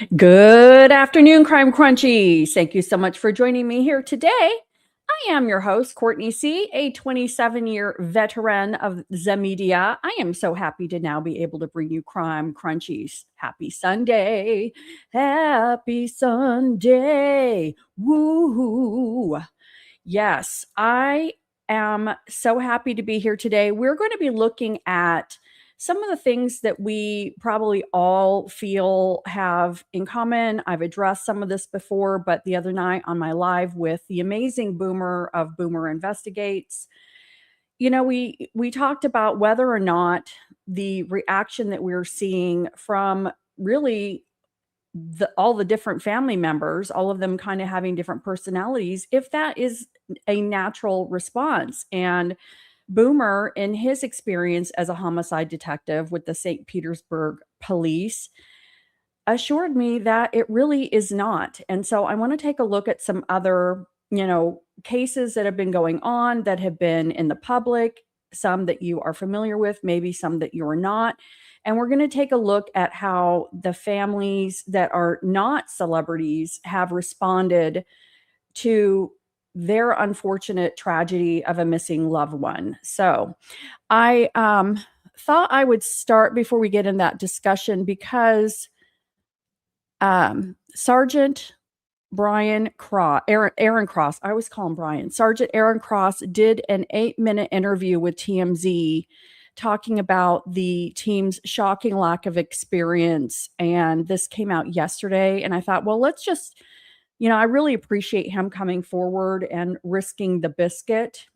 Good afternoon, Crime Crunchies. Thank you so much for joining me here today. I am your host, Courtney C., a 27-year veteran of the media. I am so happy to now be able to bring you Crime Crunchies. Happy Sunday. Happy Sunday. Woo-hoo. Yes, I am so happy to be here today. We're going to be looking at some of the things that we probably all feel have in common. I've addressed some of this before, but the other night on my live with the amazing Boomer of Boomer Investigates, we talked about whether or not the reaction that we're seeing from really all the different family members, all of them kind of having different personalities, if that is a natural response. And Boomer, in his experience as a homicide detective with the St. Petersburg police, assured me that it really is not. And so I want to take a look at some other, cases that have been going on that have been in the public, some that you are familiar with, maybe some that you're not. And we're going to take a look at how the families that are not celebrities have responded to their unfortunate tragedy of a missing loved one. So I thought I would start before we get in that discussion because Sergeant Brian Cross, Aaron Cross, I always call him Brian. Sergeant Aaron Cross did an 8-minute interview with TMZ talking about the team's shocking lack of experience. And this came out yesterday. And I thought, well, let's just, I really appreciate him coming forward and risking the biscuit.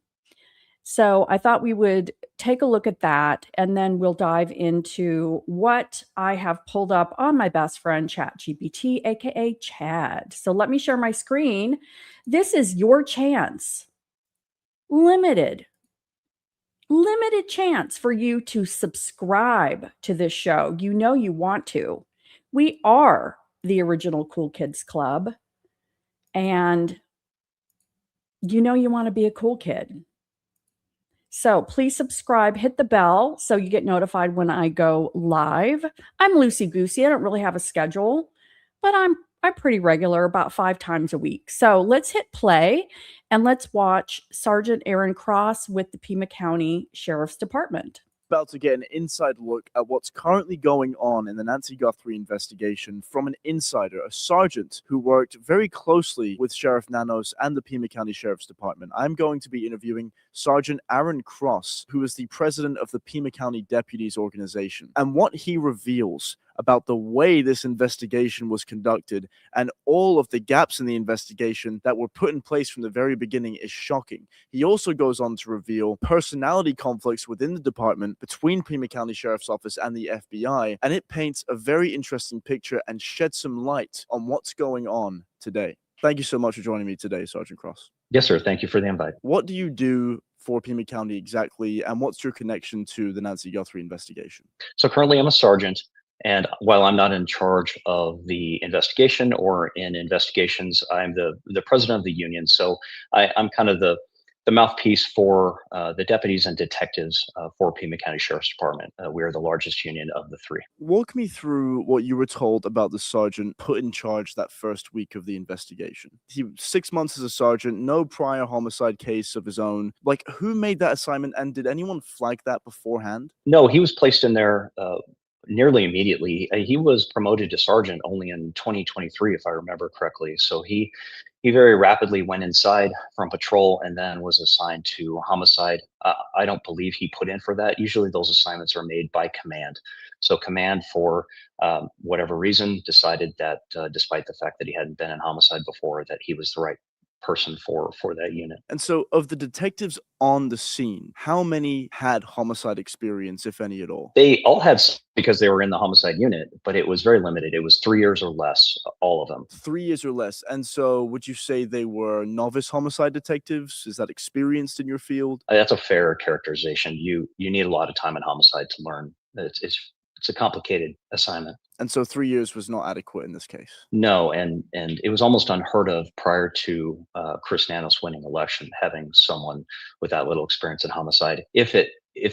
So I thought we would take a look at that, and then we'll dive into what I have pulled up on my best friend, ChatGPT, aka Chad. So let me share my screen. This is your chance. Limited chance for you to subscribe to this show. You know you want to. We are the original Cool Kids Club, and you know you want to be a cool kid. So please subscribe, hit the bell so you get notified when I go live. I'm loosey goosey. I don't really have a schedule, but I'm pretty regular, about 5 times a week. So let's hit play and let's watch Sergeant Aaron Cross with the Pima County Sheriff's Department. About to get an inside look at what's currently going on in the Nancy Guthrie investigation from an insider, a sergeant who worked very closely with Sheriff Nanos and the Pima County Sheriff's Department. I'm going to be interviewing Sergeant Aaron Cross, who is the president of the Pima County Deputies Organization, and what he reveals about the way this investigation was conducted and all of the gaps in the investigation that were put in place from the very beginning is shocking. He also goes on to reveal personality conflicts within the department between Pima County Sheriff's Office and the FBI, and it paints a very interesting picture and sheds some light on what's going on today. Thank you so much for joining me today, Sergeant Cross. Yes, sir. Thank you for the invite. What do you do for Pima County exactly, and what's your connection to the Nancy Guthrie investigation? So currently I'm a sergeant. And while I'm not in charge of the investigation or in investigations, I'm the president of the union. So I'm kind of the mouthpiece for the deputies and detectives for Pima County Sheriff's Department. We are the largest union of the 3. Walk me through what you were told about the sergeant put in charge that first week of the investigation. He 6 months as a sergeant, no prior homicide case of his own. Like, who made that assignment, and did anyone flag that beforehand? No, he was placed in there nearly immediately. He was promoted to sergeant only in 2023, if I remember correctly. So he very rapidly went inside from patrol and then was assigned to homicide. I don't believe he put in for that. Usually those assignments are made by command. So command, for whatever reason, decided that despite the fact that he hadn't been in homicide before, that he was the right person for that unit. And so of the detectives on the scene, how many had homicide experience, if any at all? They all had, because they were in the homicide unit, but it was very limited. It was 3 years or less, all of them. 3 years or less. And so would you say they were novice homicide detectives? Is that experienced in your field? That's a fair characterization. You need a lot of time in homicide to learn. It's a complicated assignment. And so 3 years was not adequate in this case? No, and it was almost unheard of prior to Chris Nanos winning election, having someone with that little experience in homicide. If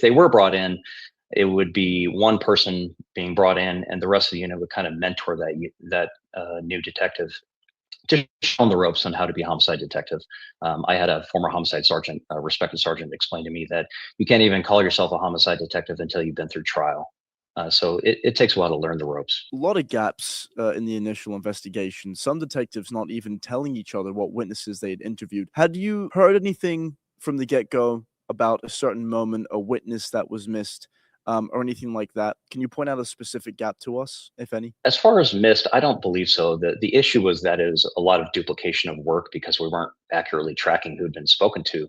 they were brought in, it would be one person being brought in, and the rest of the unit would kind of mentor that new detective to show them the ropes on how to be a homicide detective. I had a former homicide sergeant, a respected sergeant, explain to me that you can't even call yourself a homicide detective until you've been through trial. So it takes a while to learn the ropes. A lot of gaps in the initial investigation. Some detectives not even telling each other what witnesses they had interviewed. Had you heard anything from the get-go about a certain moment, a witness that was missed, or anything like that? Can you point out a specific gap to us, if any? As far as missed, I don't believe so. The issue was that it was a lot of duplication of work because we weren't accurately tracking who'd been spoken to.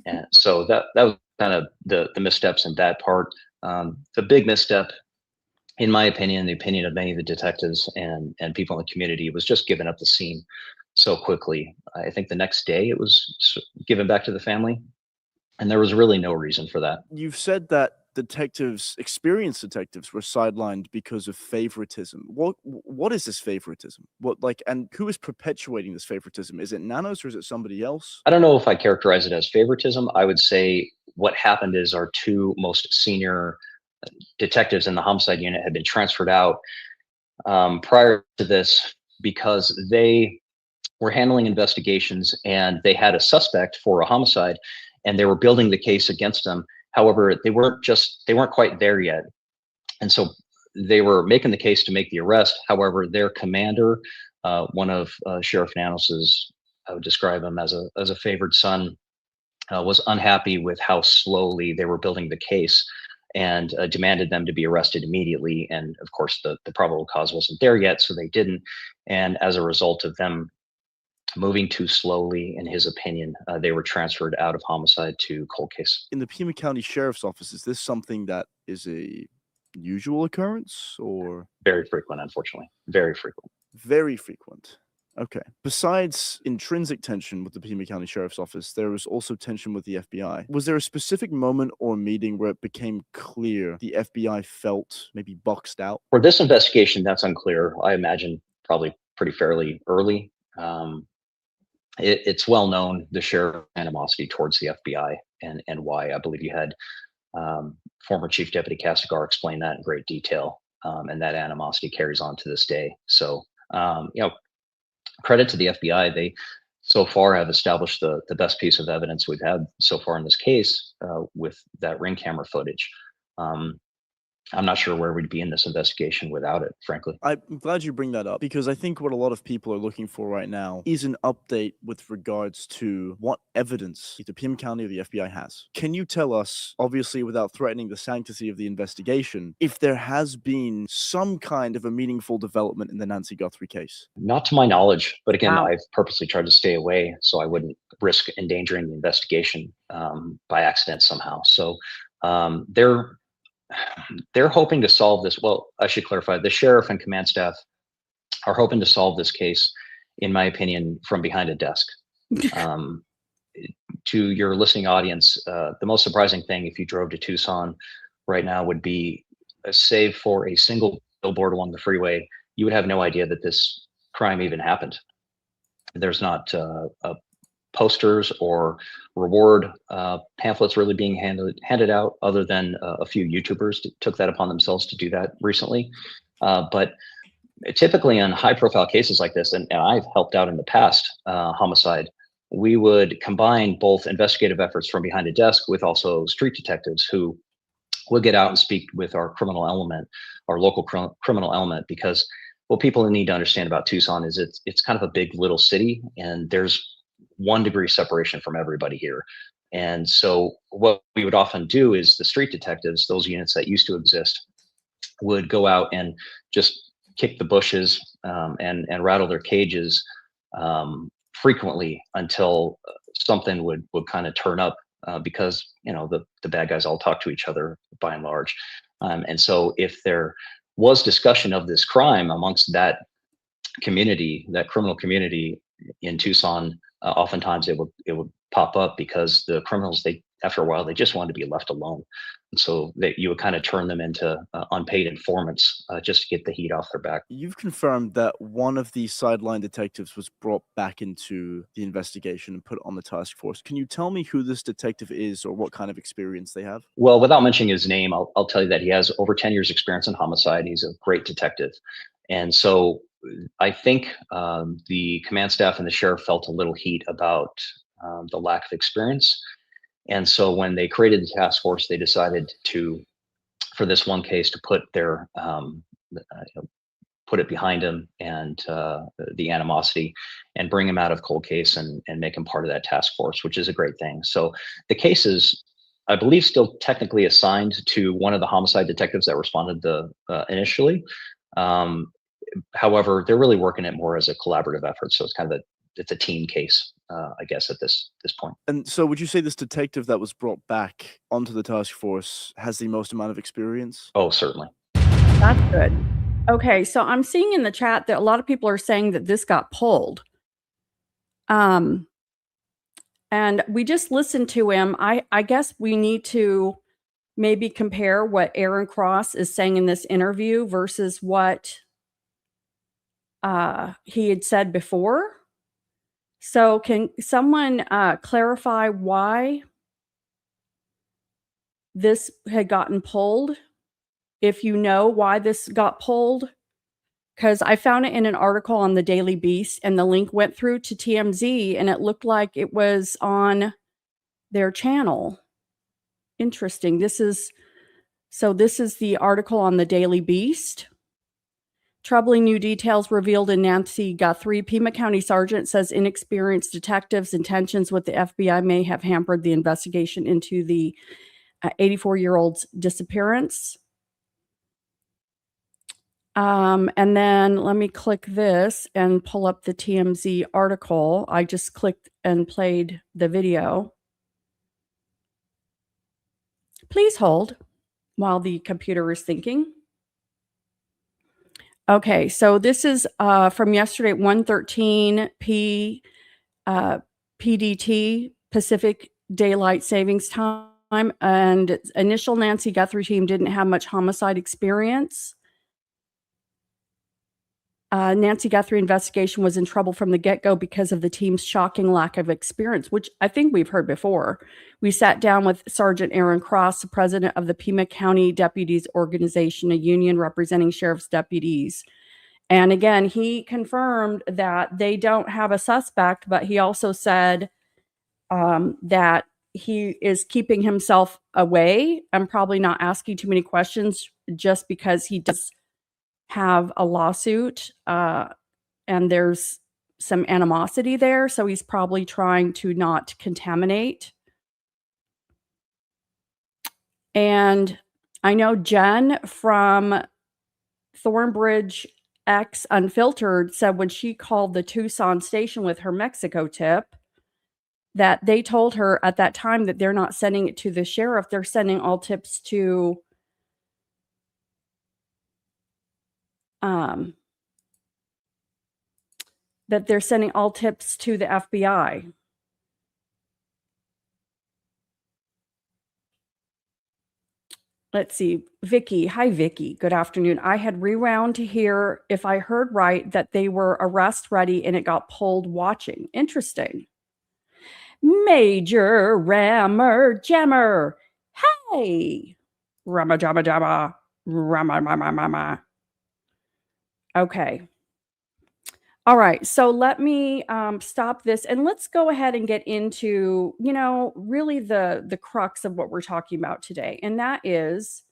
And so that was kind of the missteps in that part. The big misstep, in my opinion, the opinion of many of the detectives and people in the community, was just giving up the scene so quickly. I think the next day it was given back to the family, and there was really no reason for that. You've said that experienced detectives were sidelined because of favoritism. What is this favoritism? And who is perpetuating this favoritism? Is it Nanos or is it somebody else? I don't know if I characterize it as favoritism. I would say what happened is our two most senior detectives in the homicide unit had been transferred out prior to this because they were handling investigations and they had a suspect for a homicide and they were building the case against him. However, they weren't quite there yet. And so they were making the case to make the arrest. However, their commander, one of Sheriff Nanos's, I would describe him as a favored son, was unhappy with how slowly they were building the case and demanded them to be arrested immediately. And of course, the probable cause wasn't there yet, so they didn't. And as a result of them moving too slowly, in his opinion, they were transferred out of homicide to cold case. In the Pima County Sheriff's Office, is this something that is a usual occurrence or? Very frequent, unfortunately. Very frequent. Very frequent. Okay. Besides intrinsic tension with the Pima County Sheriff's Office, there was also tension with the FBI. Was there a specific moment or meeting where it became clear the FBI felt maybe boxed out? For this investigation, that's unclear. I imagine probably pretty fairly early. It's well known, the sheriff's animosity towards the FBI and why. I believe you had former Chief Deputy Castigar explain that in great detail, and that animosity carries on to this day. So, credit to the FBI. They so far have established the best piece of evidence we've had so far in this case with that ring camera footage. I'm not sure where we'd be in this investigation without it, frankly. I'm glad you bring that up because I think what a lot of people are looking for right now is an update with regards to what evidence either Pima County or the FBI has. Can you tell us, obviously without threatening the sanctity of the investigation, if there has been some kind of a meaningful development in the Nancy Guthrie case? Not to my knowledge, but again, Wow. I've purposely tried to stay away so I wouldn't risk endangering the investigation by accident somehow. So they're hoping to solve this. Well, I should clarify, the sheriff and command staff are hoping to solve this case, in my opinion, from behind a desk. To your listening audience, the most surprising thing, if you drove to Tucson right now, would be, save for a single billboard along the freeway, you would have no idea that this crime even happened. There's not posters or reward pamphlets really being handed out, other than a few YouTubers took that upon themselves to do that recently. But typically on high profile cases like this, and I've helped out in the past, homicide, we would combine both investigative efforts from behind a desk with also street detectives who would get out and speak with our criminal element, our local criminal element, because what people need to understand about Tucson is it's kind of a big little city, and there's 1 degree separation from everybody here. And so what we would often do is the street detectives, those units that used to exist, would go out and just kick the bushes and rattle their cages frequently until something would kind of turn up because the bad guys all talk to each other by and large. And so if there was discussion of this crime amongst that community, that criminal community in Tucson, oftentimes it would pop up because the criminals, after a while, they just wanted to be left alone. so that you would kind of turn them into unpaid informants just to get the heat off their back. You've confirmed that one of the sideline detectives was brought back into the investigation and put on the task force. Can you tell me who this detective is or what kind of experience they have? Well, without mentioning his name, I'll tell you that he has over 10 years experience in homicide. He's a great detective. And so I think the command staff and the sheriff felt a little heat about the lack of experience. And so when they created the task force, they decided to, for this one case, to put their put it behind him and the animosity, and bring him out of cold case and make him part of that task force, which is a great thing. So the case is, I believe, still technically assigned to one of the homicide detectives that responded initially. However, they're really working it more as a collaborative effort. So it's kind of it's a team case, I guess, at this point. And so would you say this detective that was brought back onto the task force has the most amount of experience? Oh, certainly. That's good. Okay, so I'm seeing in the chat that a lot of people are saying that this got pulled. And we just listened to him. I guess we need to maybe compare what Aaron Cross is saying in this interview versus what he had said before. So can someone clarify why this had gotten pulled? If you know why this got pulled, because I found it in an article on the Daily Beast and the link went through to TMZ and it looked like it was on their channel. Interesting. This is the article on the Daily Beast. Troubling new details revealed in Nancy Guthrie. Pima County Sergeant says inexperienced detectives' intentions with the FBI may have hampered the investigation into the 84-year-old's disappearance. And then let me click this and pull up the TMZ article. I just clicked and played the video. Please hold while the computer is thinking. Okay, so this is from yesterday at 1:13 PDT, Pacific Daylight Savings Time, and initial Nancy Guthrie team didn't have much homicide experience. Nancy Guthrie investigation was in trouble from the get-go because of the team's shocking lack of experience, which I think we've heard before. We sat down with Sergeant Aaron Cross, the president of the Pima County Deputies Organization, a union representing sheriff's deputies. And again, he confirmed that they don't have a suspect, but he also said that he is keeping himself away and probably not asking too many questions just because he does have a lawsuit and there's some animosity there. So he's probably trying to not contaminate. And I know Jen from Thornbridge X Unfiltered said when she called the Tucson station with her Mexico tip that they told her at that time that they're not sending it to the sheriff. They're sending all tips to that they're sending all tips to the FBI. Let's see. Vicky. Hi, Vicky. Good afternoon. I had rewound to hear if I heard right that they were arrest ready and it got pulled watching. Interesting. Major Rammer Jammer. Hey. Rama Jama Jama. Rama Mama Mama. Okay. All right, so let me stop this and let's go ahead and get into, really the crux of what we're talking about today. And that is,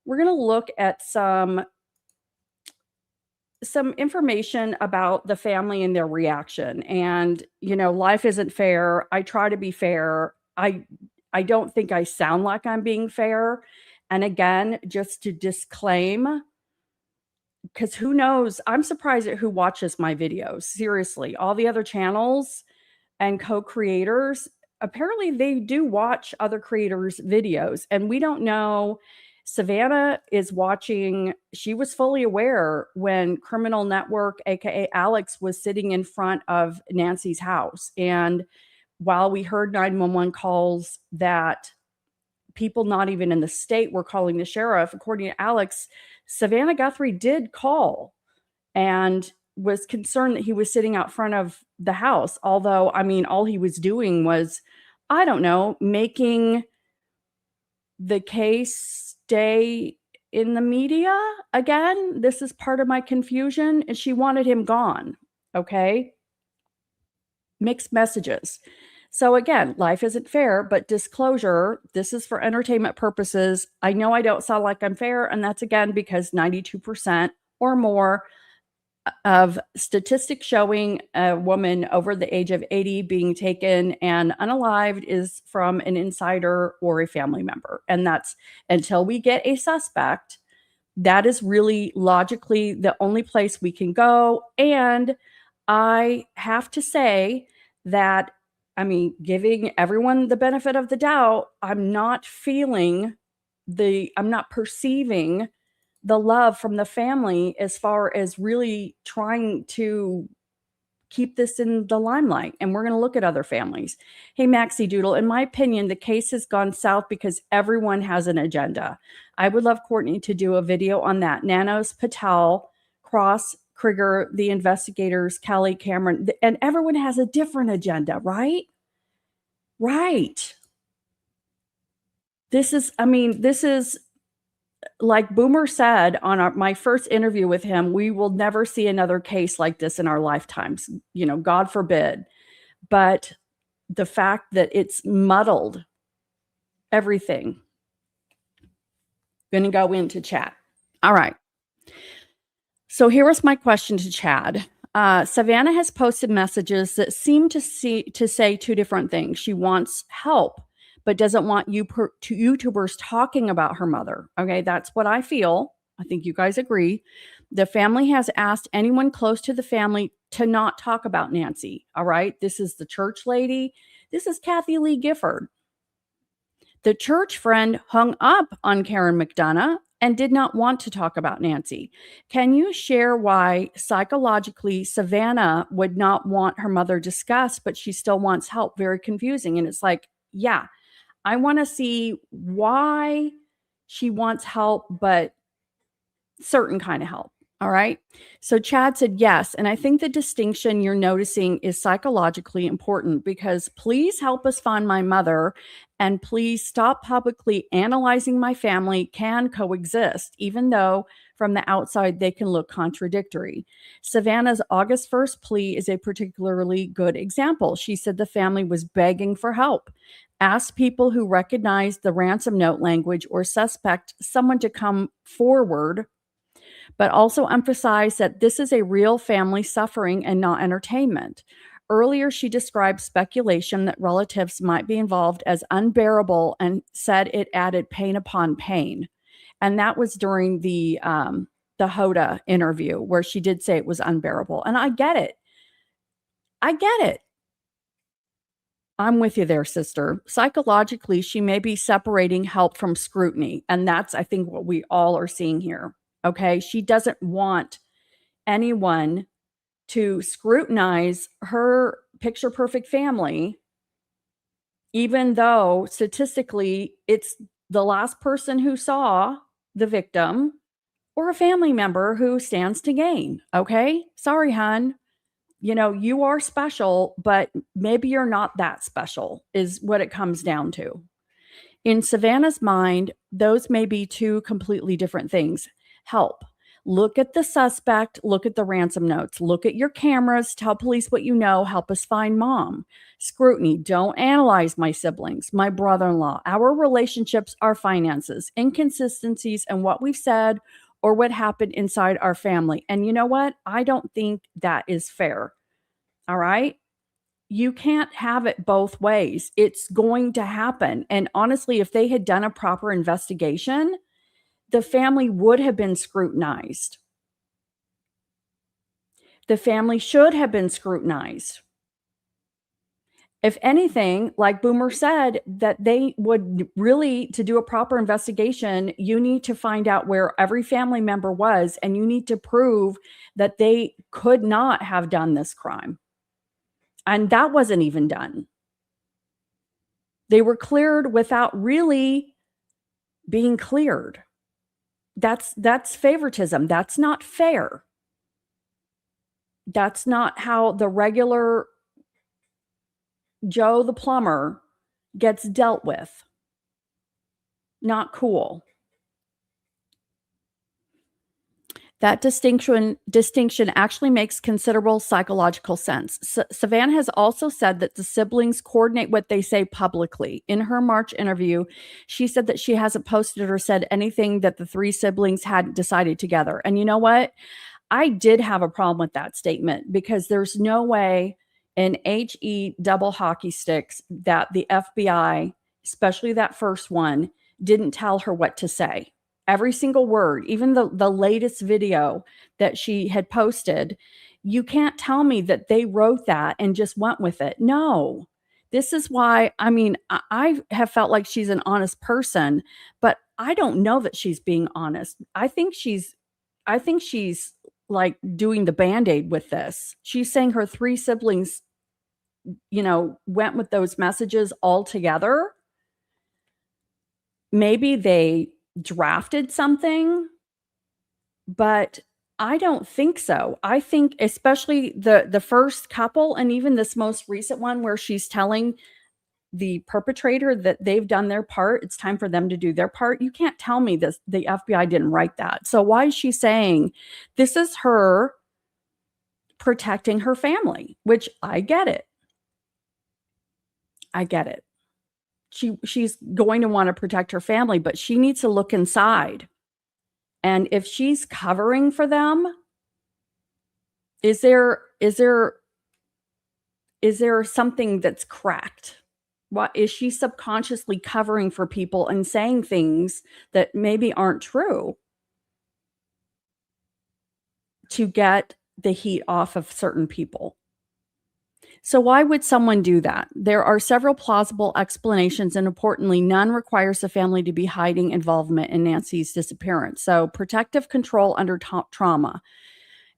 we're going to look at some information about the family and their reaction. And, life isn't fair. I try to be fair. I don't think I sound like I'm being fair. And again, just to disclaim, because who knows, I'm surprised at who watches my videos. Seriously, all the other channels and co-creators, apparently they do watch other creators' videos. And we don't know, Savannah is watching, she was fully aware when Criminal Network, aka Alex, was sitting in front of Nancy's house. And while we heard 911 calls that people not even in the state were calling the sheriff. According to Alex, Savannah Guthrie did call and was concerned that he was sitting out front of the house. Although, I mean, all he was doing was, I don't know, making the case stay in the media again. This is part of my confusion. And she wanted him gone. Okay. Mixed messages. So again, life isn't fair, but disclosure, this is for entertainment purposes. I know I don't sound like I'm fair, and that's again because 92% or more of statistics showing a woman over the age of 80 being taken and unalived is from an insider or a family member. And that's until we get a suspect, that is really logically the only place we can go. And I have to say that, I mean, giving everyone the benefit of the doubt, I'm not perceiving the love from the family as far as really trying to keep this in the limelight. And we're going to look at other families. Hey, Maxie Doodle, in my opinion, the case has gone south because everyone has an agenda. I would love Courtney to do a video on that. Nanos, Patel, Cross, Krieger, the investigators, Kelly, Cameron, and everyone has a different agenda, right? Right. This is like Boomer said on my first interview with him, we will never see another case like this in our lifetimes, God forbid. But the fact that it's muddled everything. Going to go into chat. All right. So here was my question to Chad. Savannah has posted messages that seem to say two different things. She wants help, but doesn't want YouTubers talking about her mother. Okay, that's what I feel. I think you guys agree. The family has asked anyone close to the family to not talk about Nancy. All right, this is the church lady. This is Kathy Lee Gifford. The church friend hung up on Karen McDonough and did not want to talk about Nancy. Can you share why psychologically Savannah would not want her mother discussed, but she still wants help? Very confusing. And it's like, yeah, I want to see why she wants help, but certain kind of help. All right. So Chad said yes. And I think the distinction you're noticing is psychologically important because please help us find my mother and please stop publicly analyzing my family can coexist, even though from the outside they can look contradictory. Savannah's August 1st plea is a particularly good example. She said the family was begging for help. Ask people who recognize the ransom note language or suspect someone to come forward, but also emphasize that this is a real family suffering and not entertainment. Earlier, she described speculation that relatives might be involved as unbearable and said it added pain upon pain. And that was during the Hoda interview where she did say it was unbearable. And I get it. I get it. I'm with you there, sister. Psychologically, she may be separating help from scrutiny. And that's, I think, what we all are seeing here. Okay. She doesn't want anyone to scrutinize her picture perfect family, even though statistically it's the last person who saw the victim or a family member who stands to gain. Okay. Sorry, hon. You are special, but maybe you're not that special is what it comes down to. In Savannah's mind, those may be two completely different things. Help. Look at the suspect. Look at the ransom notes. Look at your cameras. Tell police what you know. Help us find mom. Scrutiny. Don't analyze my siblings, my brother-in-law, our relationships, our finances, inconsistencies, and what we've said or what happened inside our family. And you know what? I don't think that is fair. All right? You can't have it both ways. It's going to happen. And honestly, if they had done a proper investigation, the family would have been scrutinized. The family should have been scrutinized. If anything, like Boomer said, that they would really, to do a proper investigation, you need to find out where every family member was, and you need to prove that they could not have done this crime. And that wasn't even done. They were cleared without really being cleared. That's favoritism. That's not fair. That's not how the regular Joe the plumber gets dealt with. Not cool. That distinction actually makes considerable psychological sense. Savannah has also said that the siblings coordinate what they say publicly. In her March interview, she said that she hasn't posted or said anything that the three siblings hadn't decided together. And you know what? I did have a problem with that statement, because there's no way in HE double hockey sticks that the FBI, especially that first one, didn't tell her what to say. Every single word, even the latest video that she had posted, you can't tell me that they wrote that and just went with it. No. This is why, I mean, I have felt like she's an honest person, but I don't know that she's being honest. I think she's like doing the Band-Aid with this. She's saying her three siblings, went with those messages all together. Maybe they drafted something, but I don't think so. I think especially the first couple, and even this most recent one where she's telling the perpetrator that they've done their part, it's time for them to do their part. You can't tell me this, the FBI didn't write that. So why is she saying this is her protecting her family? Which I get it. I get it. She's going to want to protect her family, but she needs to look inside. And if she's covering for them, is there something that's cracked? What is she subconsciously covering for people and saying things that maybe aren't true to get the heat off of certain people? So why would someone do that? There are several plausible explanations, and importantly, none requires the family to be hiding involvement in Nancy's disappearance. So protective control under trauma.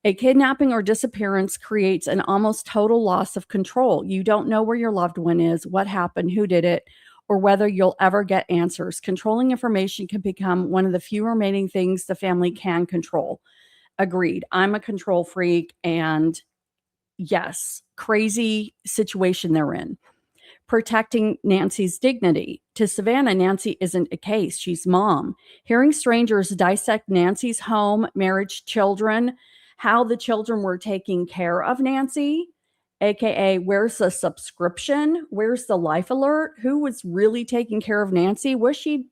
A kidnapping or disappearance creates an almost total loss of control. You don't know where your loved one is, what happened, who did it, or whether you'll ever get answers. Controlling information can become one of the few remaining things the family can control. Agreed. I'm a control freak, and yes, crazy situation they're in. Protecting Nancy's dignity. To Savannah, Nancy isn't a case. She's mom. Hearing strangers dissect Nancy's home, marriage, children, how the children were taking care of Nancy, aka where's the subscription? Where's the life alert? Who was really taking care of Nancy? Was she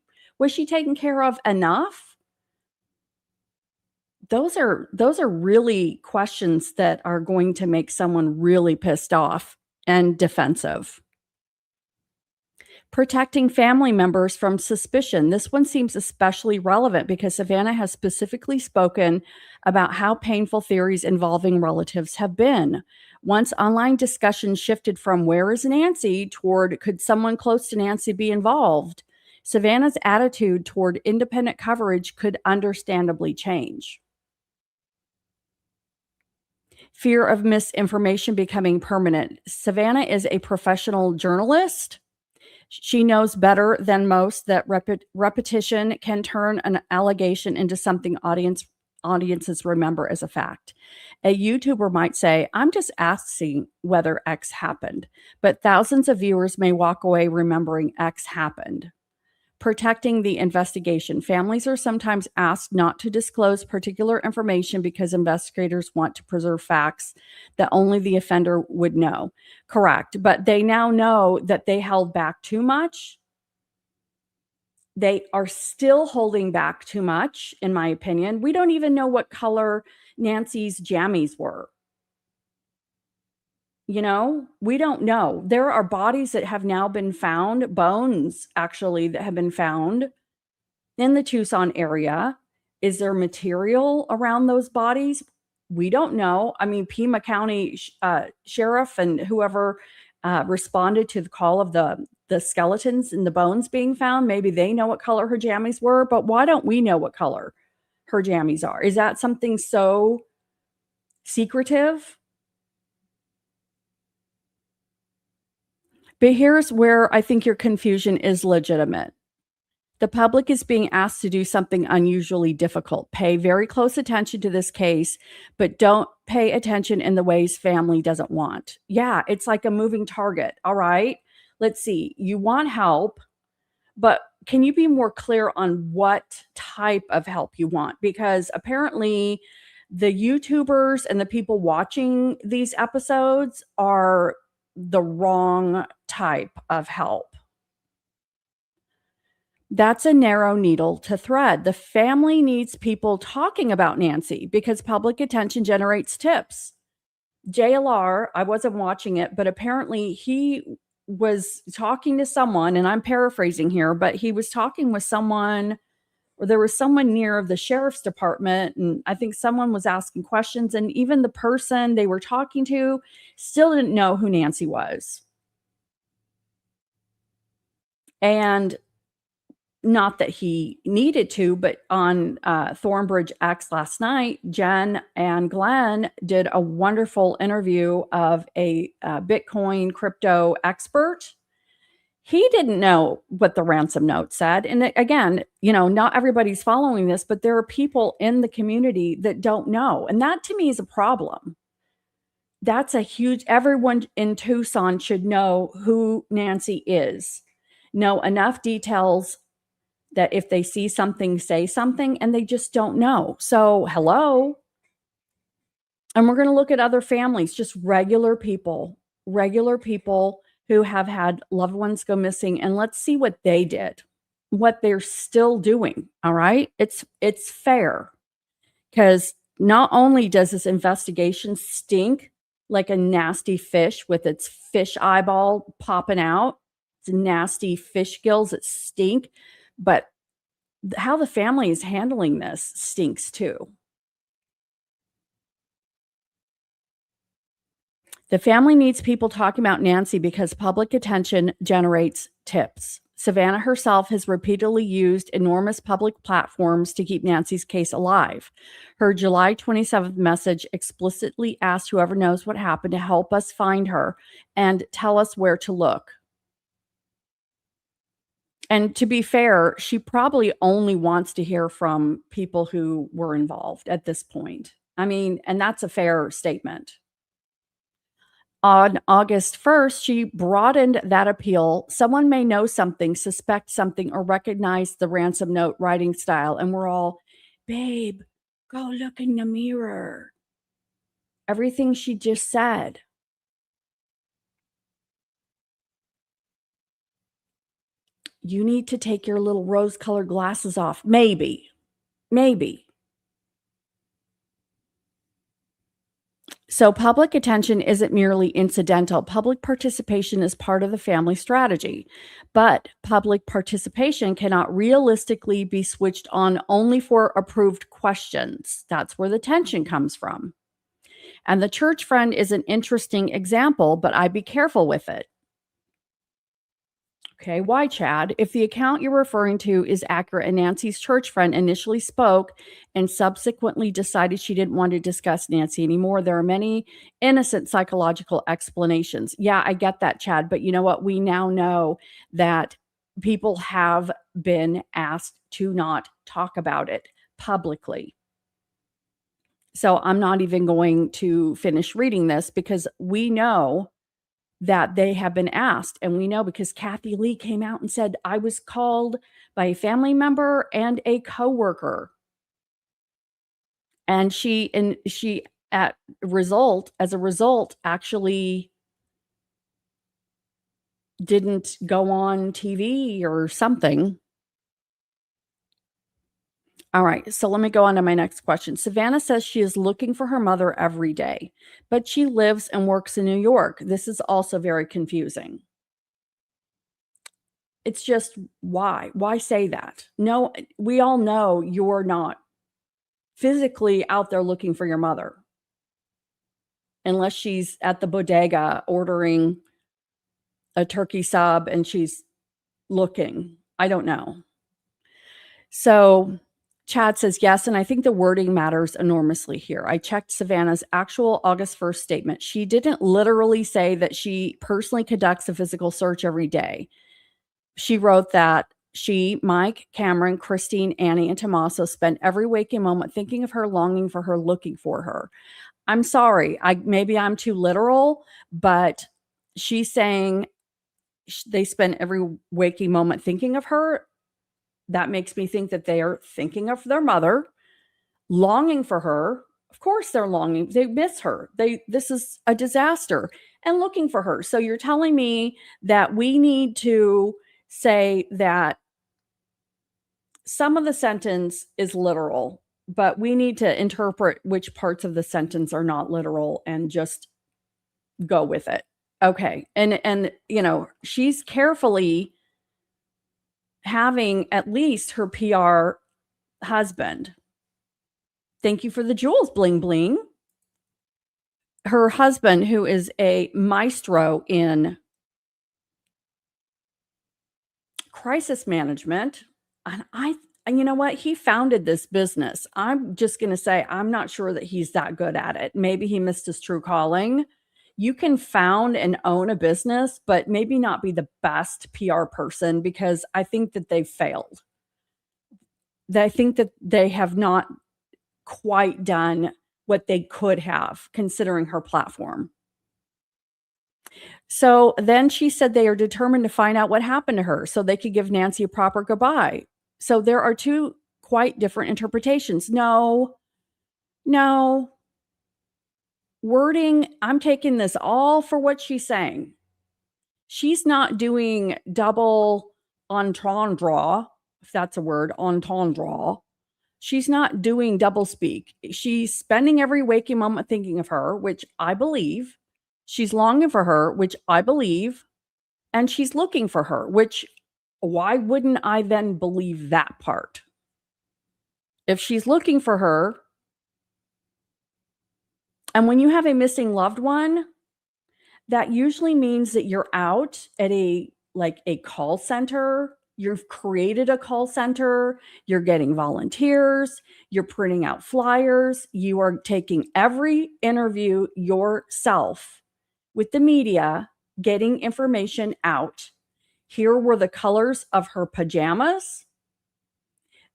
taken care of enough? Those are really questions that are going to make someone really pissed off and defensive. Protecting family members from suspicion. This one seems especially relevant because Savannah has specifically spoken about how painful theories involving relatives have been. Once online discussion shifted from where is Nancy toward could someone close to Nancy be involved, Savannah's attitude toward independent coverage could understandably change. Fear of misinformation becoming permanent. Savannah is a professional journalist. She knows better than most that repetition can turn an allegation into something audiences remember as a fact. A YouTuber might say, I'm just asking whether X happened, but thousands of viewers may walk away remembering X happened. Protecting the investigation. Families are sometimes asked not to disclose particular information because investigators want to preserve facts that only the offender would know. Correct. But they now know that they held back too much. They are still holding back too much, in my opinion. We don't even know what color Nancy's jammies were. We don't know. There are bodies that have now been found, bones actually, that have been found in the Tucson area. Is there material around those bodies? We don't know. I mean, Pima County sheriff and whoever responded to the call of the skeletons and the bones being found, maybe they know what color her jammies were, but why don't we know what color her jammies are? Is that something so secretive? But here's where I think your confusion is legitimate. The public is being asked to do something unusually difficult. Pay very close attention to this case, but don't pay attention in the ways family doesn't want. Yeah, it's like a moving target. All right. Let's see. You want help, but can you be more clear on what type of help you want? Because apparently the YouTubers and the people watching these episodes are the wrong type of help. That's a narrow needle to thread. The family needs people talking about Nancy because public attention generates tips. JLR, I wasn't watching it, but apparently he was talking to someone, and I'm paraphrasing here, but he was talking with someone, or there was someone near the sheriff's department, and I think someone was asking questions, and even the person they were talking to still didn't know who Nancy was. And not that he needed to, but on Thornbridge X last night, Jen and Glenn did a wonderful interview of a Bitcoin crypto expert. He didn't know what the ransom note said. And again, not everybody's following this, but there are people in the community that don't know. And that to me is a problem. That's a huge, everyone in Tucson should know who Nancy is, know enough details that if they see something, say something, and they just don't know. So, hello. And we're going to look at other families, just regular people who have had loved ones go missing, and let's see what they did, what they're still doing. All right. It's fair, because not only does this investigation stink like a nasty fish with its fish eyeball popping out, it's nasty fish gills that stink, but how the family is handling this stinks too. The family needs people talking about Nancy because public attention generates tips. Savannah herself has repeatedly used enormous public platforms to keep Nancy's case alive. Her July 27th message explicitly asked whoever knows what happened to help us find her and tell us where to look. And to be fair, she probably only wants to hear from people who were involved at this point. I mean, and that's a fair statement. On August 1st, she broadened that appeal. Someone may know something, suspect something, or recognize the ransom note writing style. And we're all, babe, go look in the mirror. Everything she just said. You need to take your little rose-colored glasses off. Maybe. So public attention isn't merely incidental. Public participation is part of the family strategy, but public participation cannot realistically be switched on only for approved questions. That's where the tension comes from. And the church friend is an interesting example, but I'd be careful with it. Okay, why, Chad? If the account you're referring to is accurate and Nancy's church friend initially spoke and subsequently decided she didn't want to discuss Nancy anymore, there are many innocent psychological explanations. Yeah, I get that, Chad. But you know what? We now know that people have been asked to not talk about it publicly. So I'm not even going to finish reading this because we know that they have been asked. And we know because Kathy Lee came out and said, I was called by a family member and a coworker. And she as a result, actually didn't go on TV or something. All right, so let me go on to my next question. Savannah says she is looking for her mother every day, but she lives and works in New York. This is also very confusing. It's just why? Why say that? No, we all know you're not physically out there looking for your mother unless she's at the bodega ordering a turkey sub and she's looking. I don't know. So Chad says, yes, and I think the wording matters enormously here. I checked Savannah's actual August 1st statement. She didn't literally say that she personally conducts a physical search every day. She wrote that she, Mike, Cameron, Christine, Annie, and Tommaso spent every waking moment thinking of her, longing for her, looking for her. I'm sorry. Maybe I'm too literal, but she's saying they spend every waking moment thinking of her. That makes me think that they are thinking of their mother, longing for her. Of course they're longing. They miss her. This is a disaster, and looking for her. So you're telling me that we need to say that some of the sentence is literal, but we need to interpret which parts of the sentence are not literal and just go with it. Okay. And she's carefully having at least her PR husband. Thank you for the jewels, bling bling. Her husband, who is a maestro in crisis management, and you know what? He founded this business. I'm just going to say, I'm not sure that he's that good at it. Maybe he missed his true calling. You can found and own a business, but maybe not be the best PR person, because I think that they've failed. I think that they have not quite done what they could have, considering her platform. So then she said they are determined to find out what happened to her so they could give Nancy a proper goodbye. So there are two quite different interpretations. No. Wording, I'm taking this all for what she's saying. She's not doing double entendre, if that's a word, entendre. She's not doing double speak. She's spending every waking moment thinking of her, which I believe. She's longing for her, which I believe. And she's looking for her, which why wouldn't I then believe that part? If she's looking for her, and when you have a missing loved one, that usually means that you're out at a call center. You've created a call center. You're getting volunteers. You're printing out flyers. You are taking every interview yourself with the media, getting information out. Here were the colors of her pajamas.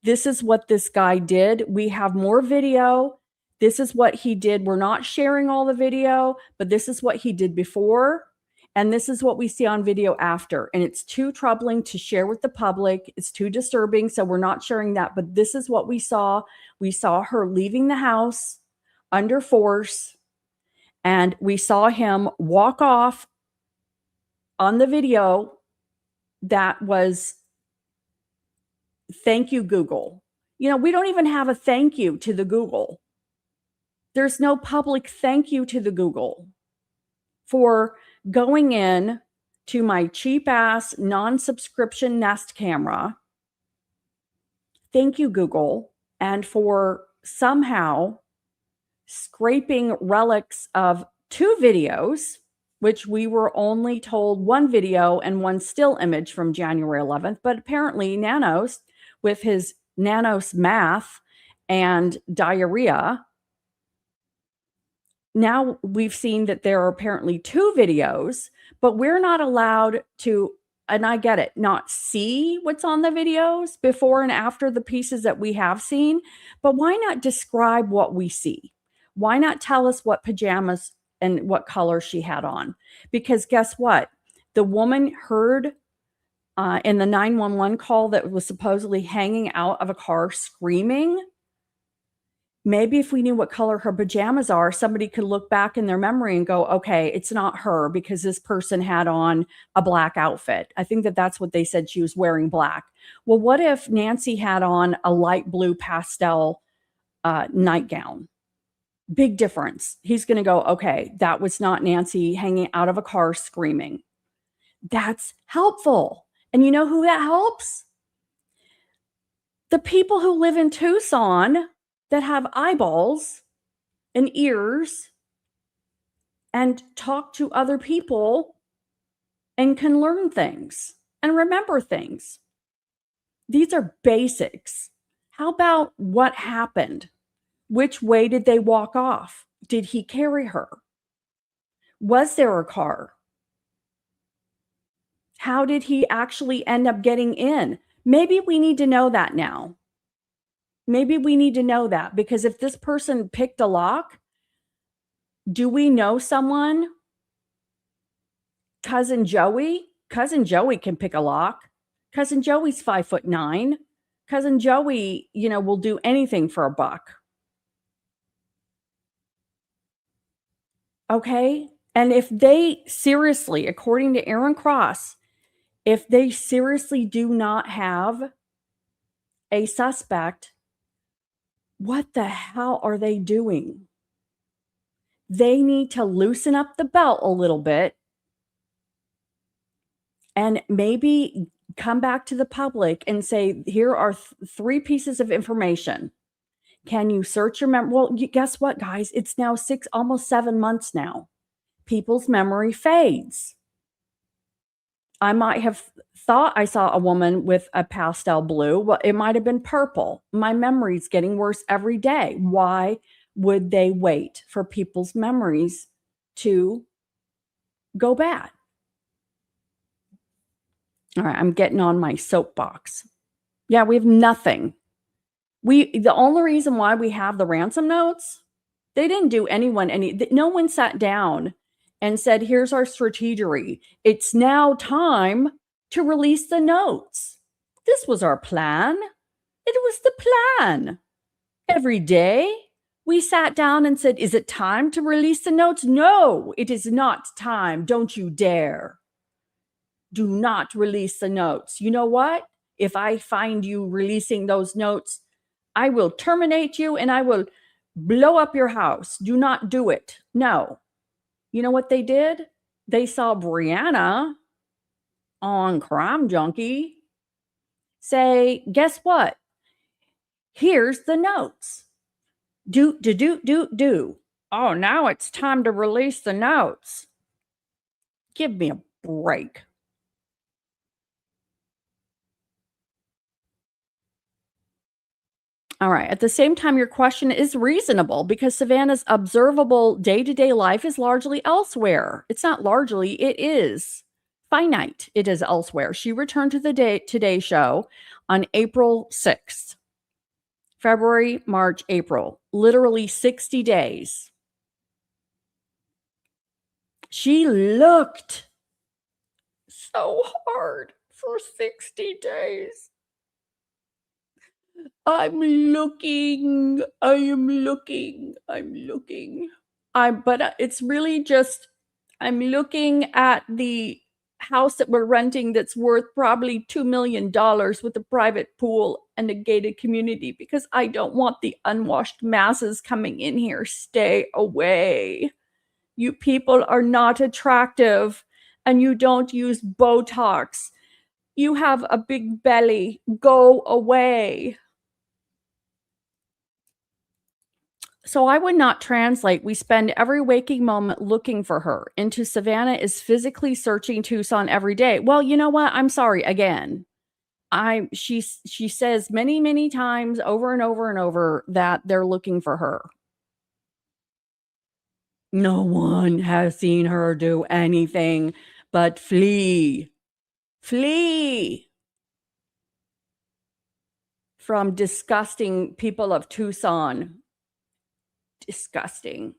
This is what this guy did. We have more video. This is what he did. We're not sharing all the video, but this is what he did before. And this is what we see on video after. And it's too troubling to share with the public. It's too disturbing. So we're not sharing that. But this is what we saw. We saw her leaving the house under force. And we saw him walk off on the video. That was, thank you, Google. We don't even have a thank you to the Google. There's no public thank you to the Google for going in to my cheap ass non-subscription Nest camera. Thank you, Google. And for somehow scraping relics of 2 videos, which we were only told 1 video and 1 still image from January 11th. But apparently Nanos, with his Nanos math and diarrhea, now we've seen that there are apparently 2 videos, but we're not allowed to, and I get it, not see what's on the videos before and after the pieces that we have seen. But why not describe what we see? Why not tell us what pajamas and what color she had on? Because guess what? The woman heard in the 911 call that was supposedly hanging out of a car screaming. Maybe if we knew what color her pajamas are, somebody could look back in their memory and go, okay, it's not her because this person had on a black outfit. I think that that's what they said. She was wearing black. Well, what if Nancy had on a light blue pastel nightgown? Big difference. He's going to go, okay, that was not Nancy hanging out of a car screaming. That's helpful. And you know who that helps? The people who live in Tucson that have eyeballs and ears and talk to other people and can learn things and remember things. These are basics. How about what happened? Which way did they walk off? Did he carry her? Was there a car? How did he actually end up getting in? Maybe we need to know that now. Maybe we need to know that, because if this person picked a lock, do we know someone? Cousin Joey can pick a lock. Cousin Joey's 5'9". Cousin Joey, will do anything for a buck. Okay? And if they seriously, according to Aaron Cross, if they seriously do not have a suspect, what the hell are they doing? They need to loosen up the belt a little bit and maybe come back to the public and say, here are 3 pieces of information. Can you search your memory? Well, guess what, guys? It's now almost 7 months now. People's memory fades. I might have thought I saw a woman with a pastel blue. Well, it might have been purple. My memory's getting worse every day. Why would they wait for people's memories to go bad? All right, I'm getting on my soapbox. Yeah, we have nothing. The only reason why we have the ransom notes, they didn't do no one sat down and said, here's our strategy. It's now time to release the notes. This was our plan. It was the plan. Every day we sat down and said, is it time to release the notes? No, it is not time. Don't you dare. Do not release the notes. You know what? If I find you releasing those notes, I will terminate you and I will blow up your house. Do not do it. No. You know what they did? They saw Brianna on Crime Junkie say, guess what? Here's the notes. Do. Oh, now it's time to release the notes. Give me a break. All right. At the same time, your question is reasonable because Savannah's observable day-to-day life is largely elsewhere. It's not largely, it is finite. It is elsewhere. She returned to the Today Show on April 6th. February, March, April. Literally 60 days. She looked so hard for 60 days. I'm looking. But it's really just, I'm looking at the house that we're renting that's worth probably $2 million with a private pool and a gated community because I don't want the unwashed masses coming in here. Stay away. You people are not attractive and you don't use Botox. You have a big belly. Go away. So I would not translate, we spend every waking moment looking for her, into Savannah is physically searching Tucson every day. Well, you know what? I'm sorry. Again, she says many, many times over and over and over that they're looking for her. No one has seen her do anything but flee from disgusting people of Tucson. Disgusting.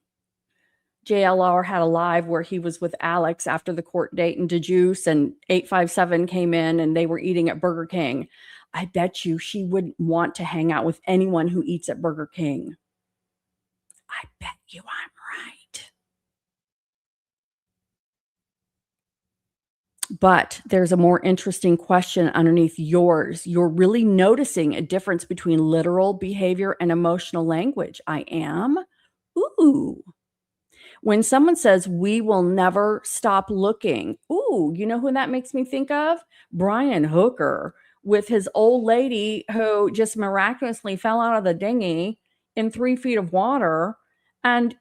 JLR had a live where he was with Alex after the court date in DeJuice, and 857 came in and they were eating at Burger King. I bet you she wouldn't want to hang out with anyone who eats at Burger King. I bet you I'm right. But there's a more interesting question underneath yours. You're really noticing a difference between literal behavior and emotional language. I am. Ooh. When someone says, we will never stop looking. Ooh, you know who that makes me think of? Brian Hooker with his old lady who just miraculously fell out of the dinghy in 3 feet of water. And,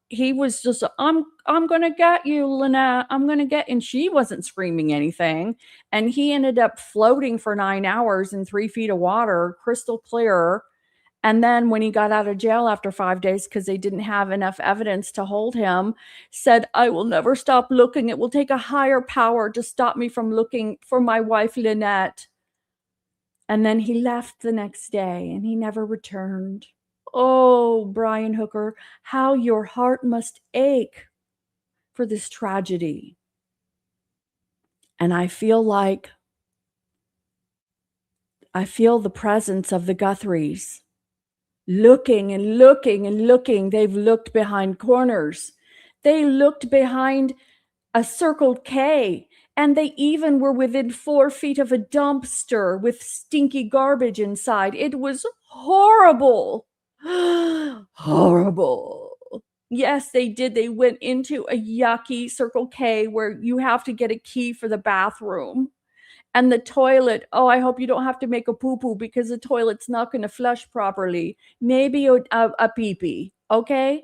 he was just, I'm going to get you, Lynette. I'm going to get, and she wasn't screaming anything. And he ended up floating for 9 hours in 3 feet of water, crystal clear. And then when he got out of jail after 5 days, because they didn't have enough evidence to hold him, said, I will never stop looking. It will take a higher power to stop me from looking for my wife, Lynette. And then he left the next day and he never returned. Oh, Brian Hooker, how your heart must ache for this tragedy. And I feel the presence of the Guthries looking and looking and looking. They've looked behind corners. They looked behind a Circle K, and they even were within 4 feet of a dumpster with stinky garbage inside. It was horrible. Horrible. Yes, they did. They went into a yucky Circle K where you have to get a key for the bathroom. And the toilet, oh, I hope you don't have to make a poo-poo because the toilet's not going to flush properly. Maybe a pee-pee, okay?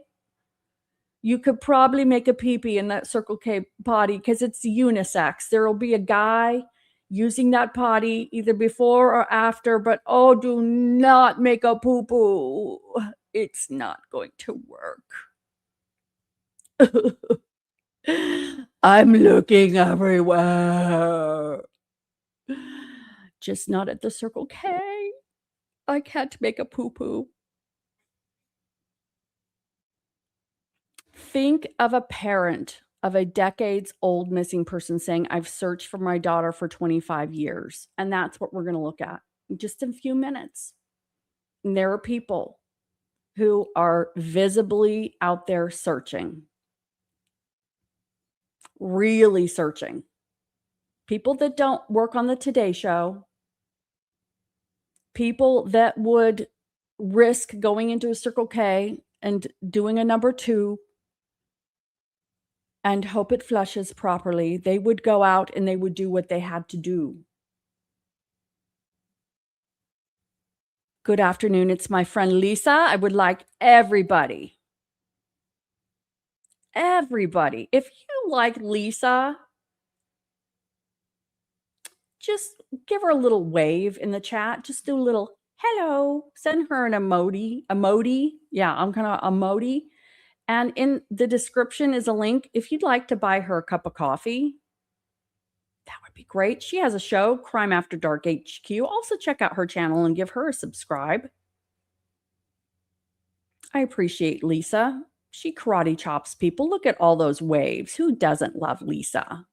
You could probably make a pee-pee in that Circle K potty because it's unisex. There will be a guy using that potty either before or after, but oh, do not make a poo-poo. It's not going to work. I'm looking everywhere. Just not at the Circle K. I can't make a poo-poo. Think of a parent of a decades-old missing person saying, I've searched for my daughter for 25 years. And that's what we're going to look at in just a few minutes. And there are people who are visibly out there searching. Really searching. People that don't work on the Today Show. People that would risk going into a Circle K and doing a number 2 and hope it flushes properly. They would go out and they would do what they had to do. Good afternoon. It's my friend Lisa. I would like everybody, if you like Lisa, just give her a little wave in the chat. Just do a little hello. Send her an emoji. Yeah, I'm kind of emoji. And in the description is a link if you'd like to buy her a cup of coffee. That would be great. She has a show, Crime After Dark HQ. Also check out her channel and give her a subscribe. I appreciate Lisa. She karate chops people. Look at all those waves. Who doesn't love Lisa?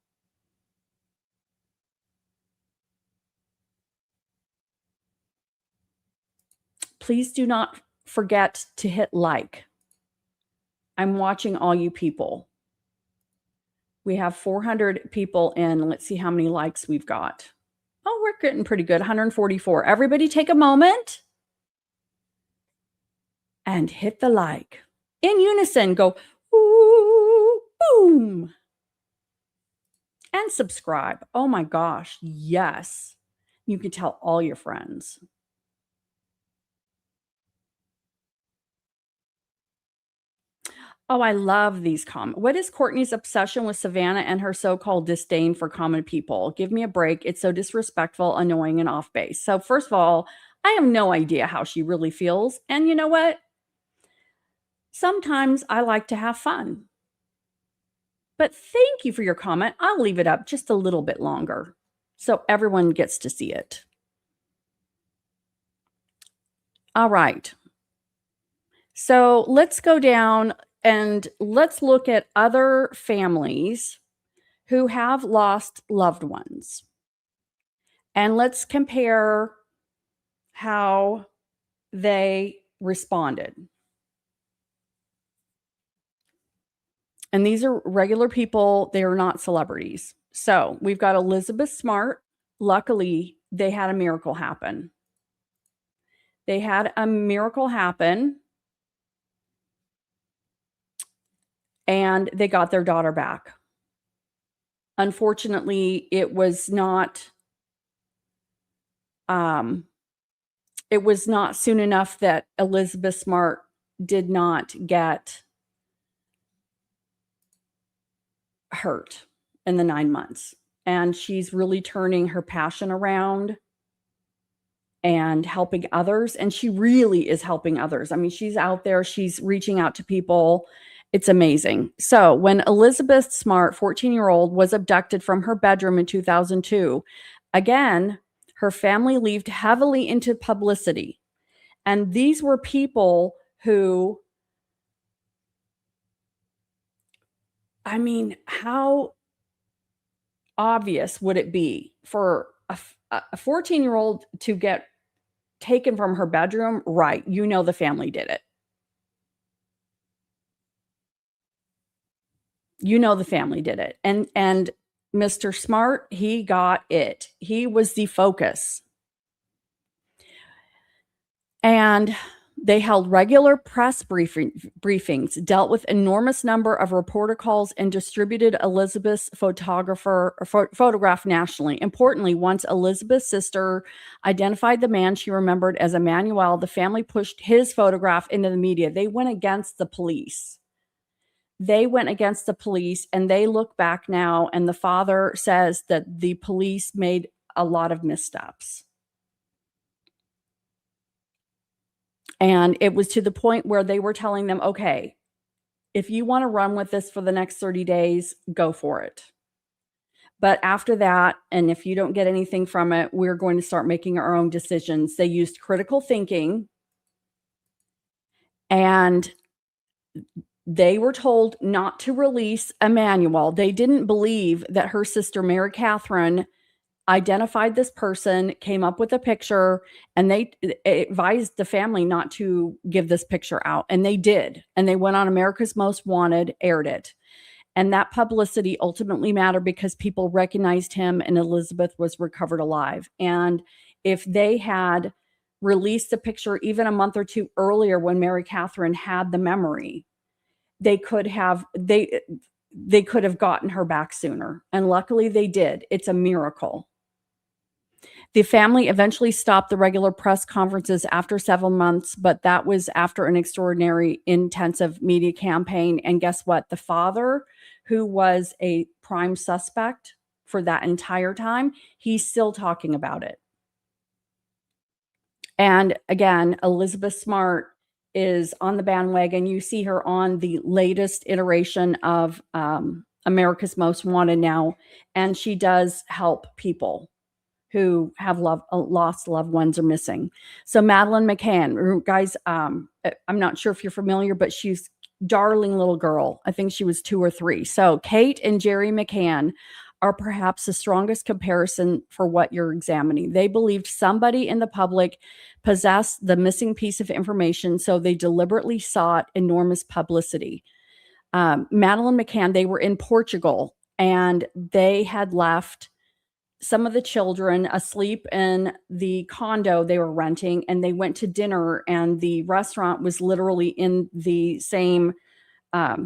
Please do not forget to hit like. I'm watching all you people. We have 400 people in. Let's see how many likes we've got. Oh, we're getting pretty good. 144. Everybody take a moment and hit the like. In unison, go ooh, boom. And subscribe. Oh my gosh, yes. You can tell all your friends. Oh, I love these comments. What is Courtney's obsession with Savannah and her so-called disdain for common people? Give me a break. It's so disrespectful, annoying, and off base. So first of all, I have no idea how she really feels. And you know what? Sometimes I like to have fun. But thank you for your comment. I'll leave it up just a little bit longer so everyone gets to see it. All right. So let's go down and let's look at other families who have lost loved ones. And let's compare how they responded. And these are regular people. They are not celebrities. So we've got Elizabeth Smart. Luckily, they had a miracle happen. They had a miracle happen. And they got their daughter back. Unfortunately, it was not soon enough that Elizabeth Smart did not get hurt in the 9 months. And she's really turning her passion around and helping others. And she really is helping others. I mean, she's out there, she's reaching out to people. It's amazing. So when Elizabeth Smart, 14-year-old, was abducted from her bedroom in 2002, again, Her family leaned heavily into publicity. And these were people who, I mean, how obvious would it be for a 14-year-old to get taken from her bedroom? Right. You know, the family did it. You know, the family did it. And Mr. Smart, he got it. He was the focus. And they held regular press briefings, dealt with enormous number of reporter calls, and distributed Elizabeth's photograph nationally. Importantly, once Elizabeth's sister identified the man she remembered as Emmanuel, the family pushed his photograph into the media. They went against the police. And they look back now, and the father says that the police made a lot of missteps. And it was to the point where they were telling them, okay, if you want to run with this for the next 30 days, go for it. But after that, and if you don't get anything from it, we're going to start making our own decisions. They used critical thinking, and they were told not to release Emmanuel. They didn't believe that her sister, Mary Catherine, identified this person, came up with a picture, and they advised the family not to give this picture out. And they did. And they went on America's Most Wanted, aired it. And that publicity ultimately mattered because people recognized him, and Elizabeth was recovered alive. And if they had released the picture even a month or two earlier, when Mary Catherine had the memory, they could have gotten her back sooner. And luckily they did. It's a miracle. The family eventually stopped the regular press conferences after several months, but that was after an extraordinary intensive media campaign. And guess what? The father, who was a prime suspect for that entire time, he's still talking about it. And again, Elizabeth Smart is on the bandwagon. You see her on the latest iteration of America's Most Wanted now, and she does help people who have lost loved ones or missing. So Madeleine McCann, guys, I'm not sure if you're familiar, but she's darling little girl. I think she was 2 or 3. So Kate and Jerry McCann are perhaps the strongest comparison for what you're examining. They believed somebody in the public possessed the missing piece of information, so they deliberately sought enormous publicity. Madeleine McCann, they were in Portugal, and they had left some of the children asleep in the condo they were renting, and they went to dinner, and the restaurant was literally in the same, I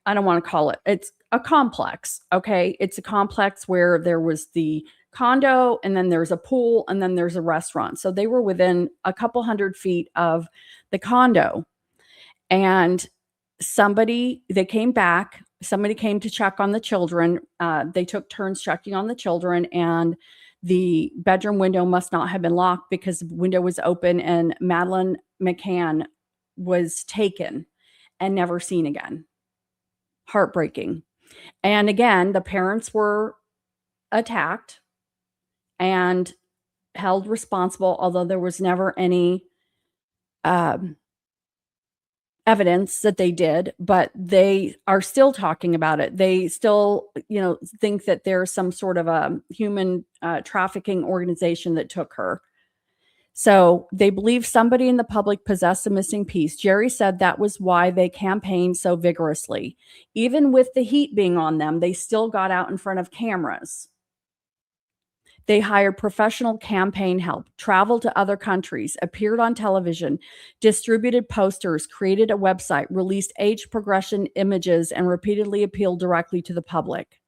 don't want to call it, it's a complex. Okay. It's a complex where there was the condo, and then there's a pool, and then there's a restaurant. So they were within a couple 100 feet of the condo, and they came back. Somebody came to check on the children. They took turns checking on the children, and the bedroom window must not have been locked because the window was open, and Madeleine McCann was taken and never seen again. Heartbreaking. And again, the parents were attacked and held responsible, although there was never any evidence that they did, but they are still talking about it. They still, think that there's some sort of a human trafficking organization that took her. So they believe somebody in the public possessed a missing piece. Jerry said that was why they campaigned so vigorously. Even with the heat being on them, they still got out in front of cameras. They hired professional campaign help, traveled to other countries, appeared on television, distributed posters, created a website, released age progression images, and repeatedly appealed directly to the public.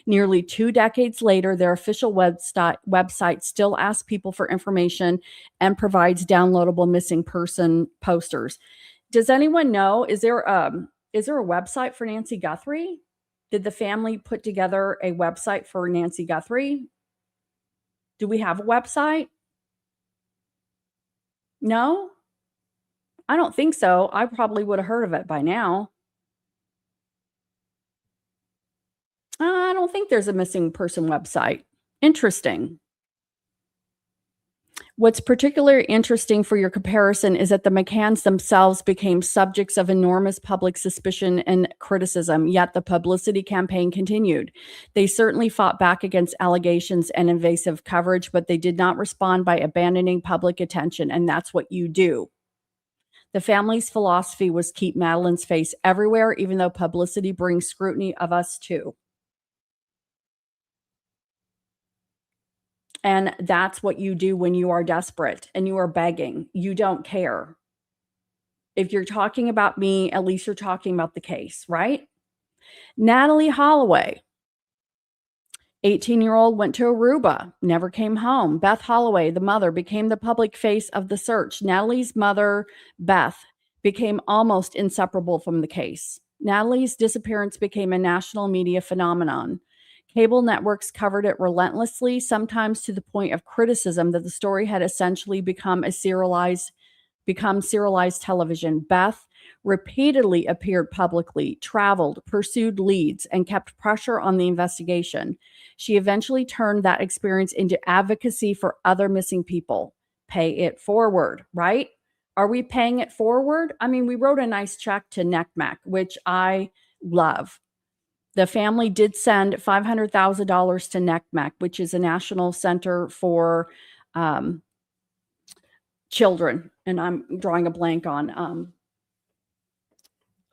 Nearly 2 decades later, their official website still asks people for information and provides downloadable missing person posters. Does anyone know, is there a website for Nancy Guthrie? Did the family put together a website for Nancy Guthrie? Do we have a website? No? I don't think so. I probably would have heard of it by now. I don't think there's a missing person website. Interesting. What's particularly interesting for your comparison is that the McCanns themselves became subjects of enormous public suspicion and criticism, yet the publicity campaign continued. They certainly fought back against allegations and invasive coverage, but they did not respond by abandoning public attention, and that's what you do. The family's philosophy was keep Madeline's face everywhere, even though publicity brings scrutiny of us too. And that's what you do when you are desperate and you are begging. You don't care. If you're talking about me, at least you're talking about the case, right? Natalie Holloway, 18-year-old, went to Aruba, never came home. Beth Holloway, the mother, became the public face of the search. Natalie's mother, Beth, became almost inseparable from the case. Natalie's disappearance became a national media phenomenon. Cable networks covered it relentlessly, sometimes to the point of criticism that the story had essentially become serialized television. Beth repeatedly appeared publicly, traveled, pursued leads, and kept pressure on the investigation. She eventually turned that experience into advocacy for other missing people. Pay it forward, right? Are we paying it forward? I mean, we wrote a nice check to NECMEC, which I love. The family did send $500,000 to NECMEC, which is a national center for children. And I'm drawing a blank on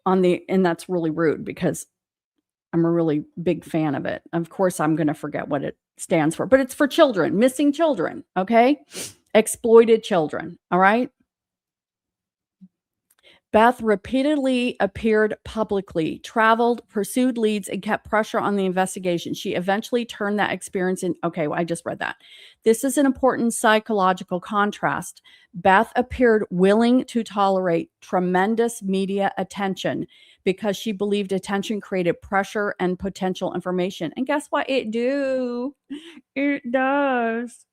and that's really rude because I'm a really big fan of it. Of course, I'm going to forget what it stands for, but it's for children, missing children, okay? Exploited children, all right? Beth repeatedly appeared publicly, traveled, pursued leads, and kept pressure on the investigation. She eventually turned that experience in. Okay, well, I just read that. This is an important psychological contrast. Beth appeared willing to tolerate tremendous media attention because she believed attention created pressure and potential information. And guess what? It does.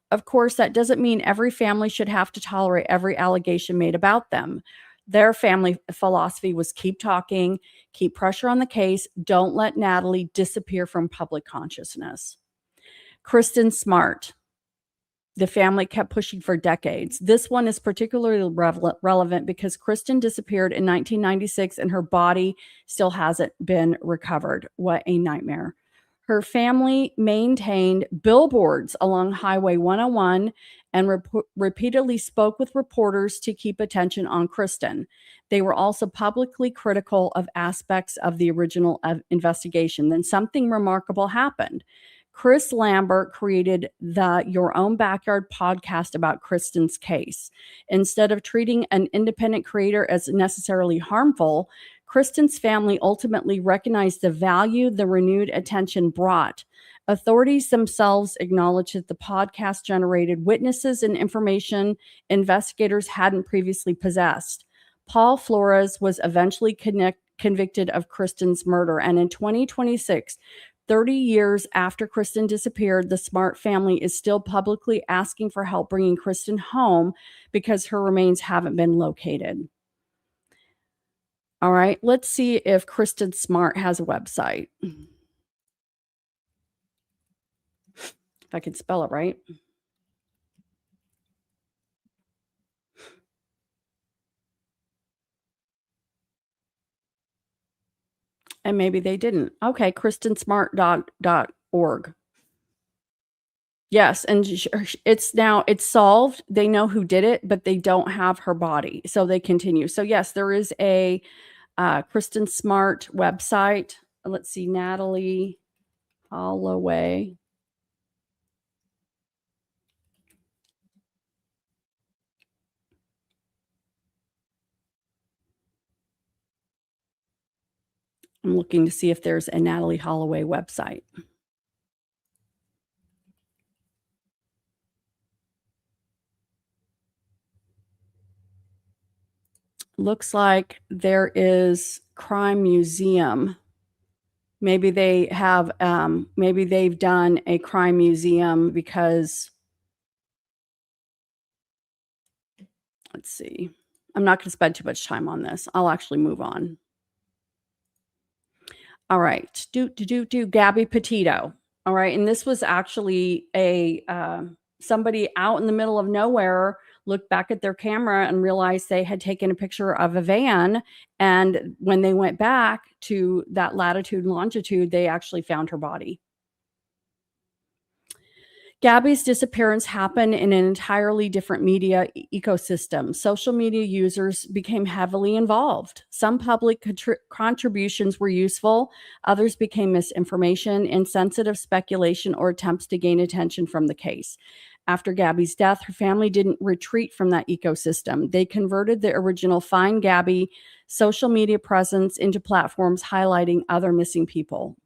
Of course, that doesn't mean every family should have to tolerate every allegation made about them. Their family philosophy was keep talking, keep pressure on the case, don't let Natalie disappear from public consciousness. Kristen Smart. The family kept pushing for decades. This one is particularly relevant because Kristen disappeared in 1996 and her body still hasn't been recovered. What a nightmare. Her family maintained billboards along Highway 101 and repeatedly spoke with reporters to keep attention on Kristen. They were also publicly critical of aspects of the original investigation. Then something remarkable happened. Chris Lambert created the Your Own Backyard podcast about Kristen's case. Instead of treating an independent creator as necessarily harmful, Kristen's family ultimately recognized the value the renewed attention brought. Authorities themselves acknowledged that the podcast generated witnesses and information investigators hadn't previously possessed. Paul Flores was eventually convicted of Kristen's murder, and in 2026, 30 years after Kristen disappeared, the Smart family is still publicly asking for help bringing Kristen home because her remains haven't been located. All right, let's see if Kristen Smart has a website. If I can spell it right. And maybe they didn't. Okay, kristensmart.org. Yes, and it's solved. They know who did it, but they don't have her body. So they continue. So yes, there is a Kristen Smart website. Let's see, Natalie Holloway. I'm looking to see if there's a Natalie Holloway website. Looks like there is Crime Museum. Maybe they have, maybe they've done a crime museum because, let's see. I'm not going to spend too much time on this. I'll actually move on. All right. Gabby Petito. All right. And this was actually a somebody out in the middle of nowhere looked back at their camera and realized they had taken a picture of a van. And when they went back to that latitude and longitude, they actually found her body. Gabby's disappearance happened in an entirely different media ecosystem. Social media users became heavily involved. Some public contributions were useful. Others became misinformation, insensitive speculation, or attempts to gain attention from the case. After Gabby's death, her family didn't retreat from that ecosystem. They converted the original Find Gabby social media presence into platforms highlighting other missing people.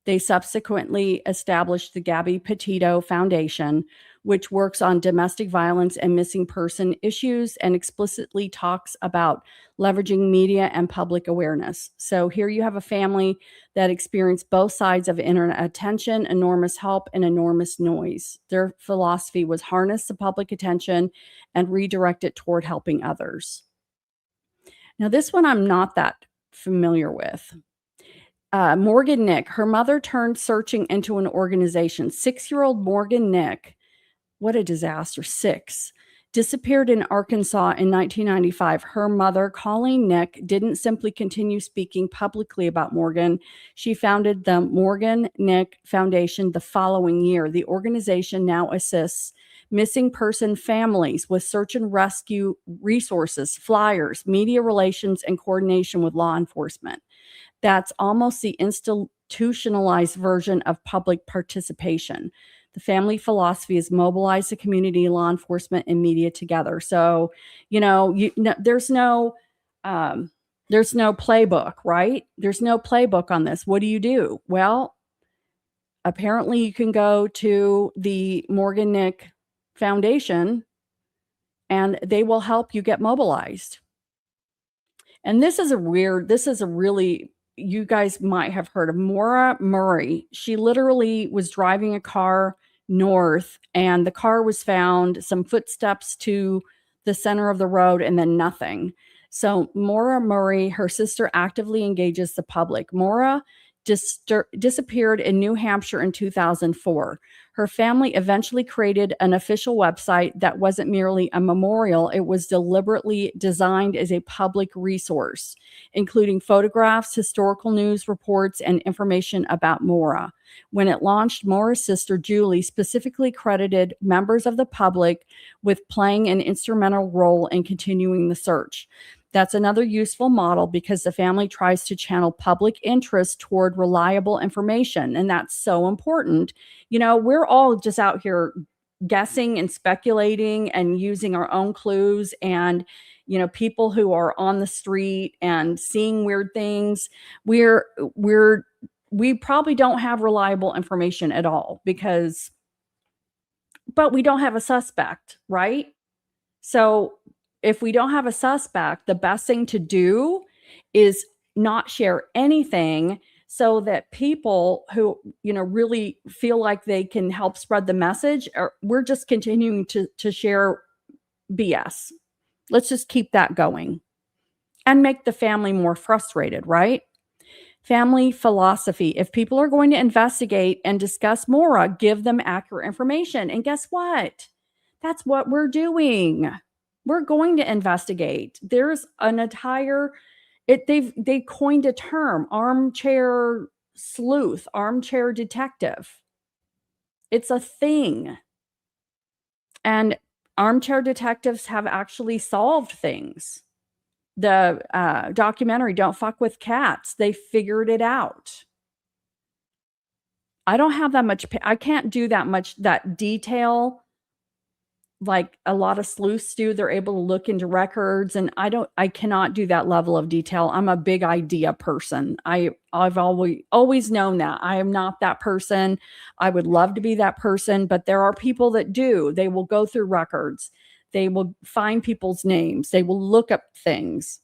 They subsequently established the Gabby Petito Foundation, which works on domestic violence and missing person issues and explicitly talks about leveraging media and public awareness. So here you have a family that experienced both sides of internet attention, enormous help and enormous noise. Their philosophy was harness the public attention and redirect it toward helping others. Now, this one I'm not that familiar with. Morgan Nick, her mother turned searching into an organization. 6-year-old Morgan Nick, what a disaster, 6, disappeared in Arkansas in 1995. Her mother, Colleen Nick, didn't simply continue speaking publicly about Morgan. She founded the Morgan Nick Foundation the following year. The organization now assists missing person families with search and rescue resources, flyers, media relations, and coordination with law enforcement. That's almost the institutionalized version of public participation. The family philosophy is mobilize the community, law enforcement, and media together. So, there's no playbook, right? There's no playbook on this. What do you do? Well, apparently you can go to the Morgan Nick Foundation and they will help you get mobilized. And this is really, you guys might have heard of Maura Murray. She literally was driving a car north and the car was found some footsteps to the center of the road and then nothing. So Maura Murray, her sister, actively engages the public. Maura disappeared in New Hampshire in 2004. Her family eventually created an official website that wasn't merely a memorial. It was deliberately designed as a public resource, including photographs, historical news reports, and information about Maura. When it launched, Maura's sister, Julie, specifically credited members of the public with playing an instrumental role in continuing the search. That's another useful model because the family tries to channel public interest toward reliable information. And that's so important. We're all just out here guessing and speculating and using our own clues. And, people who are on the street and seeing weird things, we probably don't have reliable information at all but we don't have a suspect, right? So if we don't have a suspect, the best thing to do is not share anything so that people who, really feel like they can help spread the message, we're just continuing to share BS. Let's just keep that going and make the family more frustrated, right? Family philosophy. If people are going to investigate and discuss Maura, give them accurate information. And guess what? That's what we're doing. We're going to investigate. There's an entire, they coined a term, armchair sleuth, armchair detective. It's a thing. And armchair detectives have actually solved things. The documentary, Don't Fuck with Cats, they figured it out. I don't have that much, I can't do that detail like a lot of sleuths do. They're able to look into records, and I cannot do that level of detail. I'm a big idea person. I've always known that. I am not that person. I would love to be that person, but there are people that do. They will go through records. They will find people's names. They will look up things.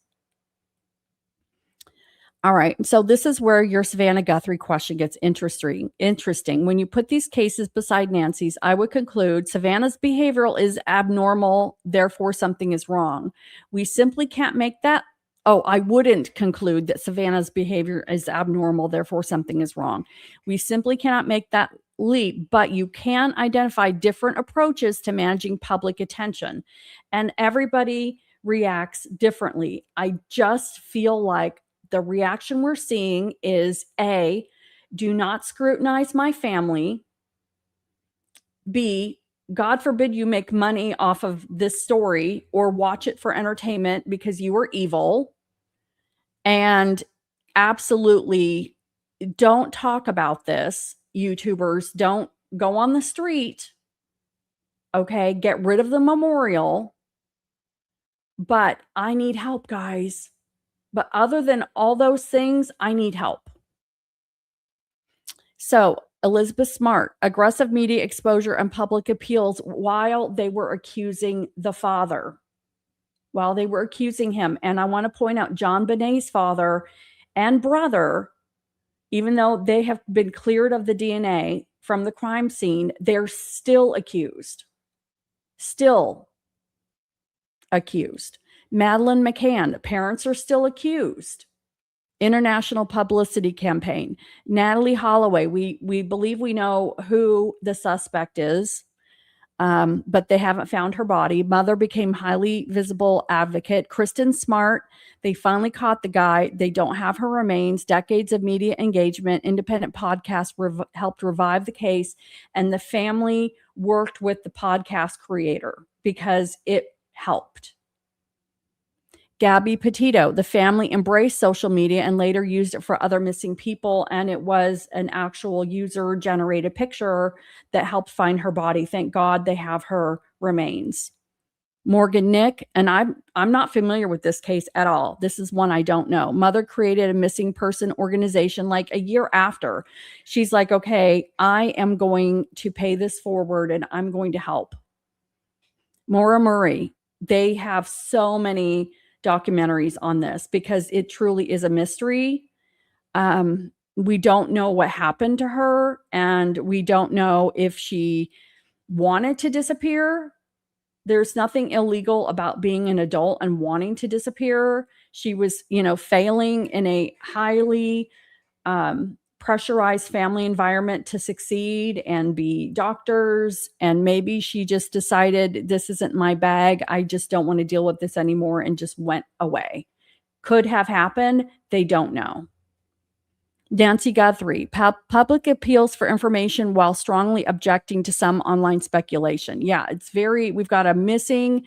All right. So this is where your Savannah Guthrie question gets interesting. When you put these cases beside Nancy's, I would conclude Savannah's behavioral is abnormal, therefore something is wrong. We simply can't make that. Oh, I wouldn't conclude that Savannah's behavior is abnormal, therefore something is wrong. We simply cannot make that leap, but you can identify different approaches to managing public attention, and everybody reacts differently. I just feel like the reaction we're seeing is A, do not scrutinize my family. B, God forbid you make money off of this story or watch it for entertainment because you are evil. And absolutely don't talk about this. YouTubers, don't go on the street. Okay, get rid of the memorial. But I need help, guys. But other than all those things, I need help. So, Elizabeth Smart, aggressive media exposure and public appeals while they were accusing the father. While they were accusing him. And I want to point out John Benet's father and brother, even though they have been cleared of the DNA from the crime scene, they're still accused. Still accused. Madeleine McCann, parents are still accused. International publicity campaign. Natalie Holloway, we believe we know who the suspect is, but they haven't found her body. Mother became highly visible advocate. Kristen Smart, they finally caught the guy. They don't have her remains. Decades of media engagement, independent podcasts helped revive the case. And the family worked with the podcast creator because it helped. Gabby Petito, the family embraced social media and later used it for other missing people. And it was an actual user generated picture that helped find her body. Thank God they have her remains. Morgan Nick, and I'm not familiar with this case at all. This is one I don't know. Mother created a missing person organization like a year after. She's like, okay, I am going to pay this forward and I'm going to help. Maura Murray, they have so many documentaries on this because it truly is a mystery. We don't know what happened to her, and we don't know if she wanted to disappear. There's nothing illegal about being an adult and wanting to disappear. She was, failing in a highly pressurized family environment to succeed and be doctors. And maybe she just decided, this isn't my bag. I just don't want to deal with this anymore, and just went away. Could have happened. They don't know. Nancy Guthrie, public appeals for information while strongly objecting to some online speculation. Yeah, we've got a moving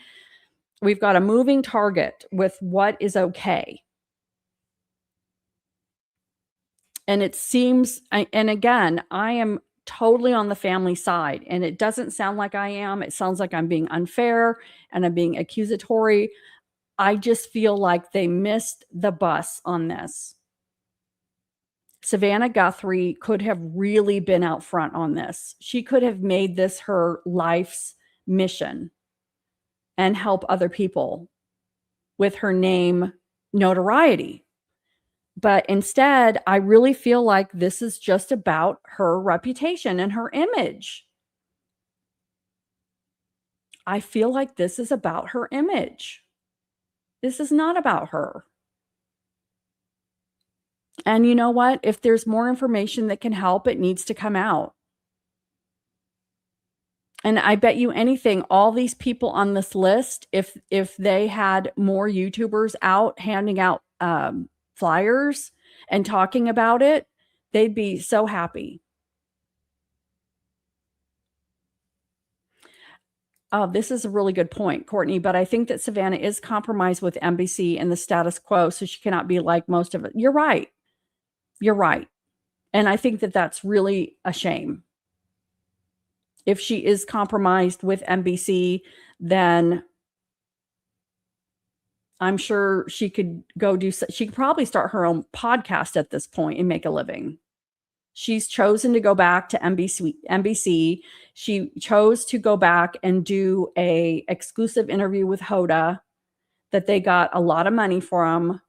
target with what is okay. And it seems, and again, I am totally on the family side, and it doesn't sound like I am. It sounds like I'm being unfair and I'm being accusatory. I just feel like they missed the bus on this. Savannah Guthrie could have really been out front on this. She could have made this her life's mission and help other people with her name notoriety. But instead, I really feel like this is just about her reputation and her image. I feel like this is about her image. This is not about her. And you know what? If there's more information that can help, it needs to come out. And I bet you anything, all these people on this list, if they had more YouTubers out handing out flyers and talking about it, they'd be so happy. Oh, this is a really good point, Courtney, but I think that Savannah is compromised with NBC and the status quo, so she cannot be like most of it. You're right. You're right. And I think that that's really a shame. If she is compromised with NBC, then I'm sure she could she could probably start her own podcast at this point and make a living. She's chosen to go back to NBC. She chose to go back and do a exclusive interview with Hoda that they got a lot of money from.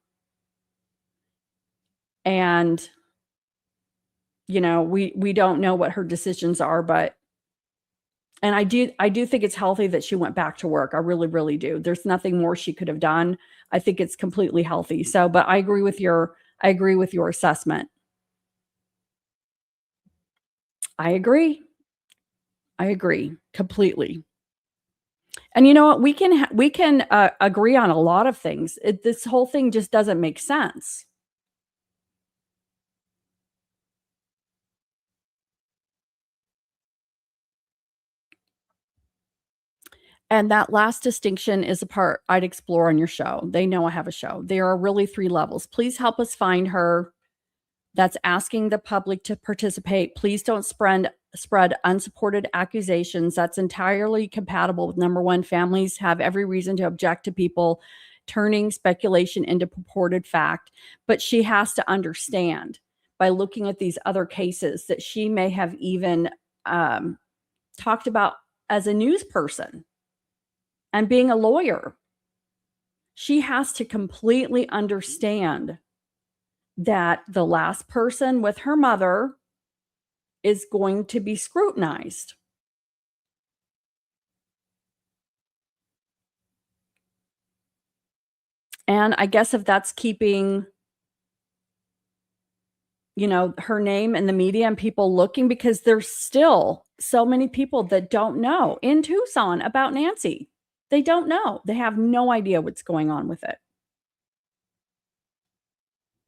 And, we don't know what her decisions are, and I do think it's healthy that she went back to work. I really, really do. There's nothing more she could have done. I think it's completely healthy. So, but I agree with your assessment. I agree. I agree completely. And you know what? We can agree on a lot of things. This whole thing just doesn't make sense. And that last distinction is a part I'd explore on your show. They know I have a show. There are really 3 levels. Please help us find her. That's asking the public to participate. Please don't spread unsupported accusations. That's entirely compatible with number 1, families have every reason to object to people turning speculation into purported fact. But she has to understand by looking at these other cases that she may have even talked about as a news person and being a lawyer. She has to completely understand that the last person with her mother is going to be scrutinized. And I guess if that's keeping, her name in the media and people looking, because there's still so many people that don't know in Tucson about Nancy. They don't know. They have no idea what's going on with it.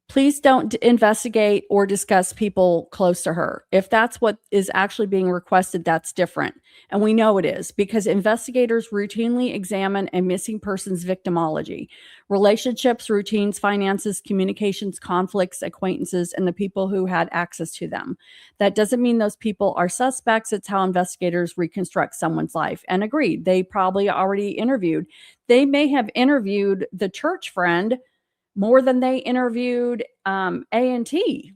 Please don't investigate or discuss people close to her. If that's what is actually being requested, that's different. And we know it is because investigators routinely examine a missing person's victimology, relationships, routines, finances, communications, conflicts, acquaintances, and the people who had access to them. That doesn't mean those people are suspects. It's how investigators reconstruct someone's life. And agreed, they probably already interviewed. They may have interviewed the church friend more than they interviewed A&T.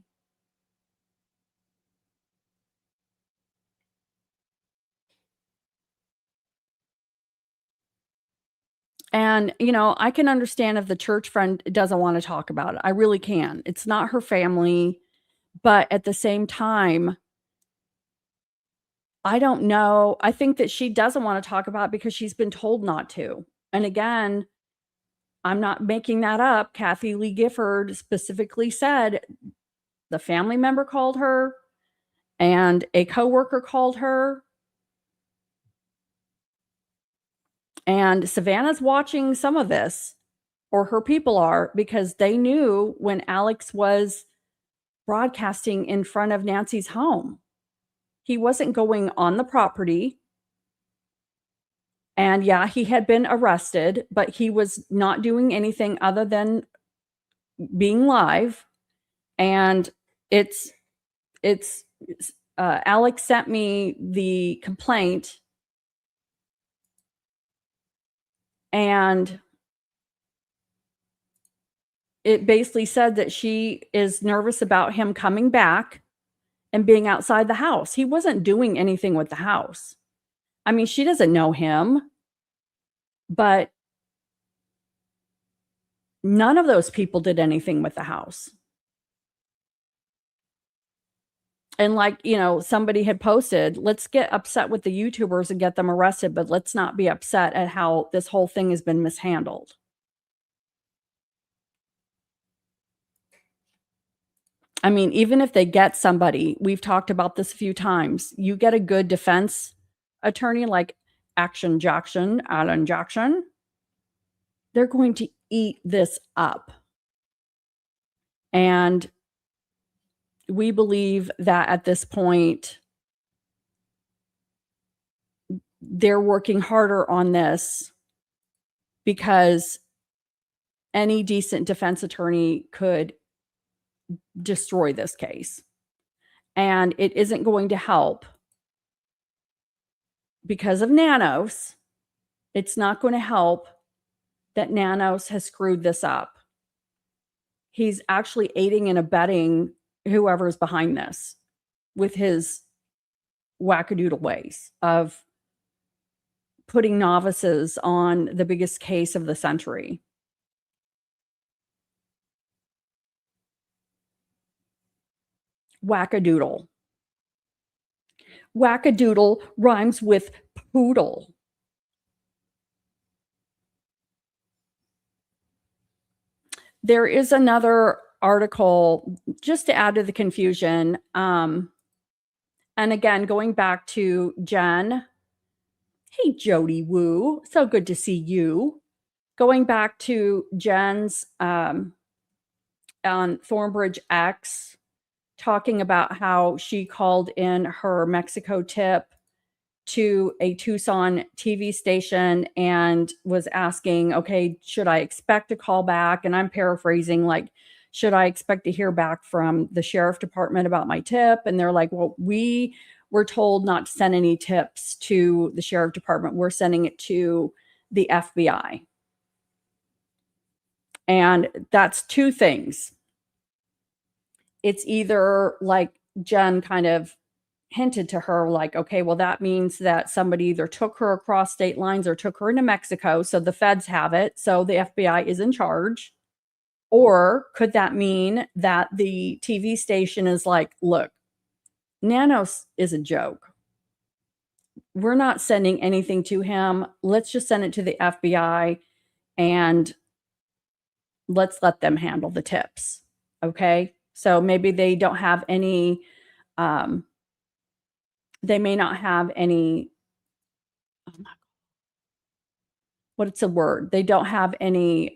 And, I can understand if the church friend doesn't want to talk about it. I really can. It's not her family. But at the same time, I don't know. I think that she doesn't want to talk about it because she's been told not to. And again, I'm not making that up. Kathy Lee Gifford specifically said the family member called her and a coworker called her. And Savannah's watching some of this, or her people are, because they knew when Alex was broadcasting in front of Nancy's home. He wasn't going on the property. And yeah, he had been arrested, but he was not doing anything other than being live. And Alex sent me the complaint, and it basically said that she is nervous about him coming back and being outside the house. He wasn't doing anything with the house. I mean, she doesn't know him, but none of those people did anything with the house. And somebody had posted, let's get upset with the YouTubers and get them arrested, but let's not be upset at how this whole thing has been mishandled. I mean, even if they get somebody, we've talked about this a few times, you get a good defense attorney like Alan Jackson, they're going to eat this up. And we believe that at this point, they're working harder on this because any decent defense attorney could destroy this case. And it isn't going to help because of Nanos. It's not going to help that Nanos has screwed this up. He's actually aiding and abetting whoever's behind this with his wackadoodle ways of putting novices on the biggest case of the century. Wackadoodle. Wackadoodle rhymes with poodle. There is another article just to add to the confusion. And And again, going back to Jen. Hey, Jody Woo. So good to see you. Going back to Jen's on Thornbridge X, talking about how she called in her Mexico tip to a Tucson TV station and was asking, okay, should I expect a call back? And I'm paraphrasing, like, should I expect to hear back from the sheriff department about my tip? And they're like, well, we were told not to send any tips to the sheriff department. We're sending it to the FBI. And that's two things. It's either like Jen kind of hinted to her, like, okay, well, that means that somebody either took her across state lines or took her into Mexico. So the feds have it. So the FBI is in charge. Or could that mean that the TV station is like, look, Nanos is a joke. We're not sending anything to him. Let's just send it to the FBI and let's let them handle the tips. Okay. So maybe they don't have any, they may not have any, what's the word? They don't have any,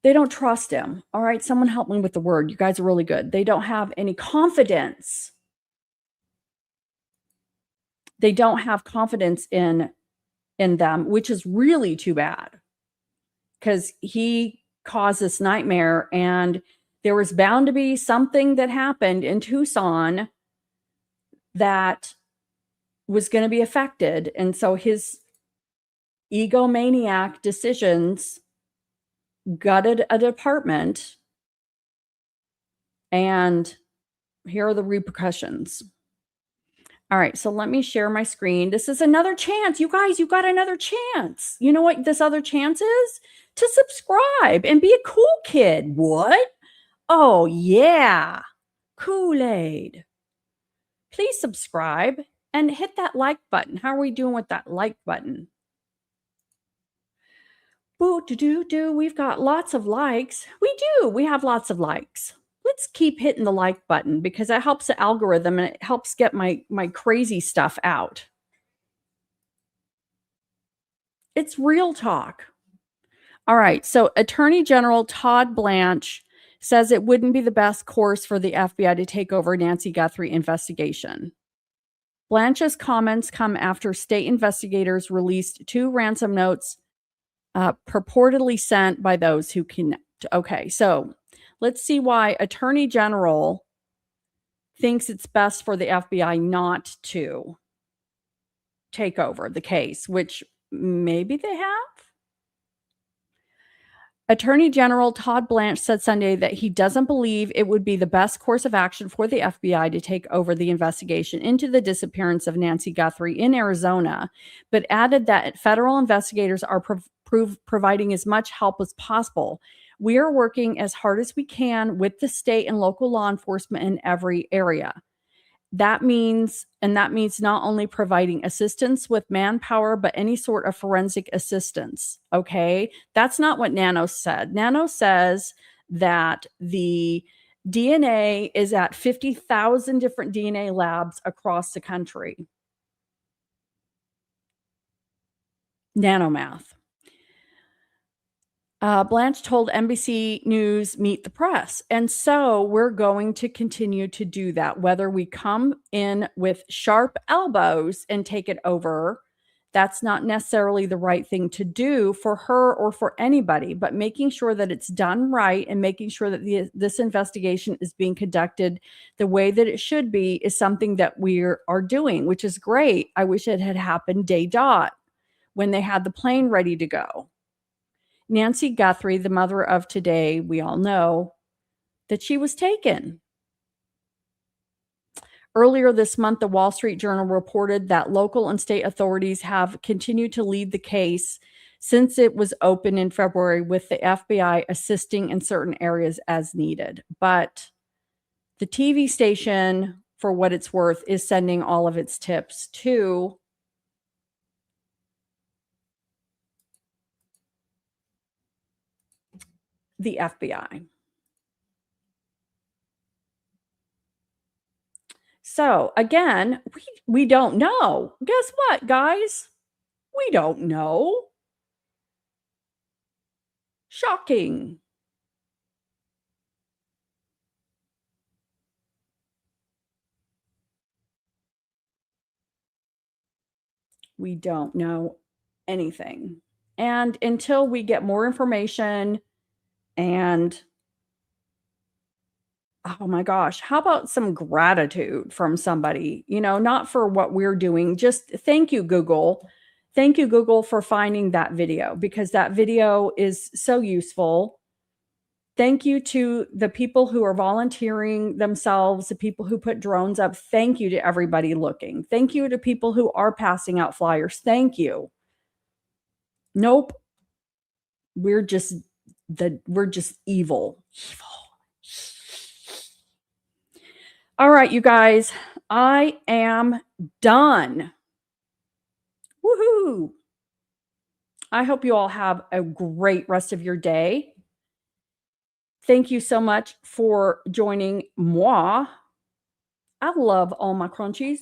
they don't trust him. All right. Someone help me with the word. You guys are really good. They don't have any confidence. They don't have confidence in them, which is really too bad because he caused this nightmare and there was bound to be something that happened in Tucson that was going to be affected. And so his egomaniac decisions gutted a department, and here are the repercussions. All right, so let me share my screen. This is another chance. You guys, you got another chance. You know what this other chance is? To subscribe and be a cool kid. What? Oh, yeah. Kool-Aid. Please subscribe and hit that like button. How are we doing with that like button? Boo-doo-doo-doo. We've got lots of likes. We do. We have lots of likes. Let's keep hitting the like button because it helps the algorithm and it helps get my crazy stuff out. It's real talk. All right. So Attorney General Todd Blanche says it wouldn't be the best course for the FBI to take over Nancy Guthrie investigation. Blanche's comments come after state investigators released 2 ransom notes purportedly sent by those who connect. Okay, so let's see why Attorney General thinks it's best for the FBI not to take over the case, which maybe they have. Attorney General Todd Blanche said Sunday that he doesn't believe it would be the best course of action for the FBI to take over the investigation into the disappearance of Nancy Guthrie in Arizona, but added that federal investigators are providing as much help as possible. We are working as hard as we can with the state and local law enforcement in every area. That means not only providing assistance with manpower, but any sort of forensic assistance. Okay. That's not what Nanos said. Nanos says that the DNA is at 50,000 different DNA labs across the country. Nanomath. Blanche told NBC News, meet the press. And so we're going to continue to do that, whether we come in with sharp elbows and take it over. That's not necessarily the right thing to do for her or for anybody, but making sure that it's done right and making sure that this investigation is being conducted the way that it should be is something that we are doing, which is great. I wish it had happened day dot when they had the plane ready to go. Nancy Guthrie, the mother of today, we all know that she was taken. Earlier this month, the Wall Street Journal reported that local and state authorities have continued to lead the case since it was opened in February, with the FBI assisting in certain areas as needed. But the TV station, for what it's worth, is sending all of its tips to the FBI. So again, we don't know. Guess what, guys? We don't know. Shocking. We don't know anything. And until we get more information and oh my gosh, how about some gratitude from somebody, not for what we're doing, just thank you, Google. Thank you, Google, for finding that video because that video is so useful. Thank you to the people who are volunteering themselves, the people who put drones up. Thank you to everybody looking. Thank you to people who are passing out flyers. Thank you. Nope. We're just evil. All right, you guys, I am done. Woohoo. I hope you all have a great rest of your day. Thank you so much for joining moi. I love all my crunchies.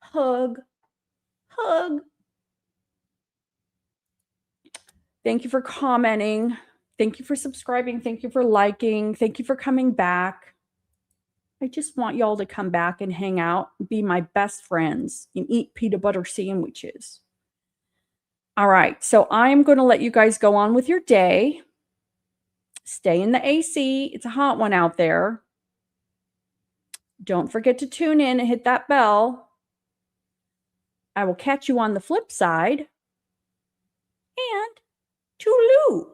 Hug. Hug. Thank you for commenting. Thank you for subscribing. Thank you for liking. Thank you for coming back. I just want y'all to come back and hang out, be my best friends, and eat peanut butter sandwiches. All right, so I'm going to let you guys go on with your day. Stay in the AC. It's a hot one out there. Don't forget to tune in and hit that bell. I will catch you on the flip side. And toodaloo.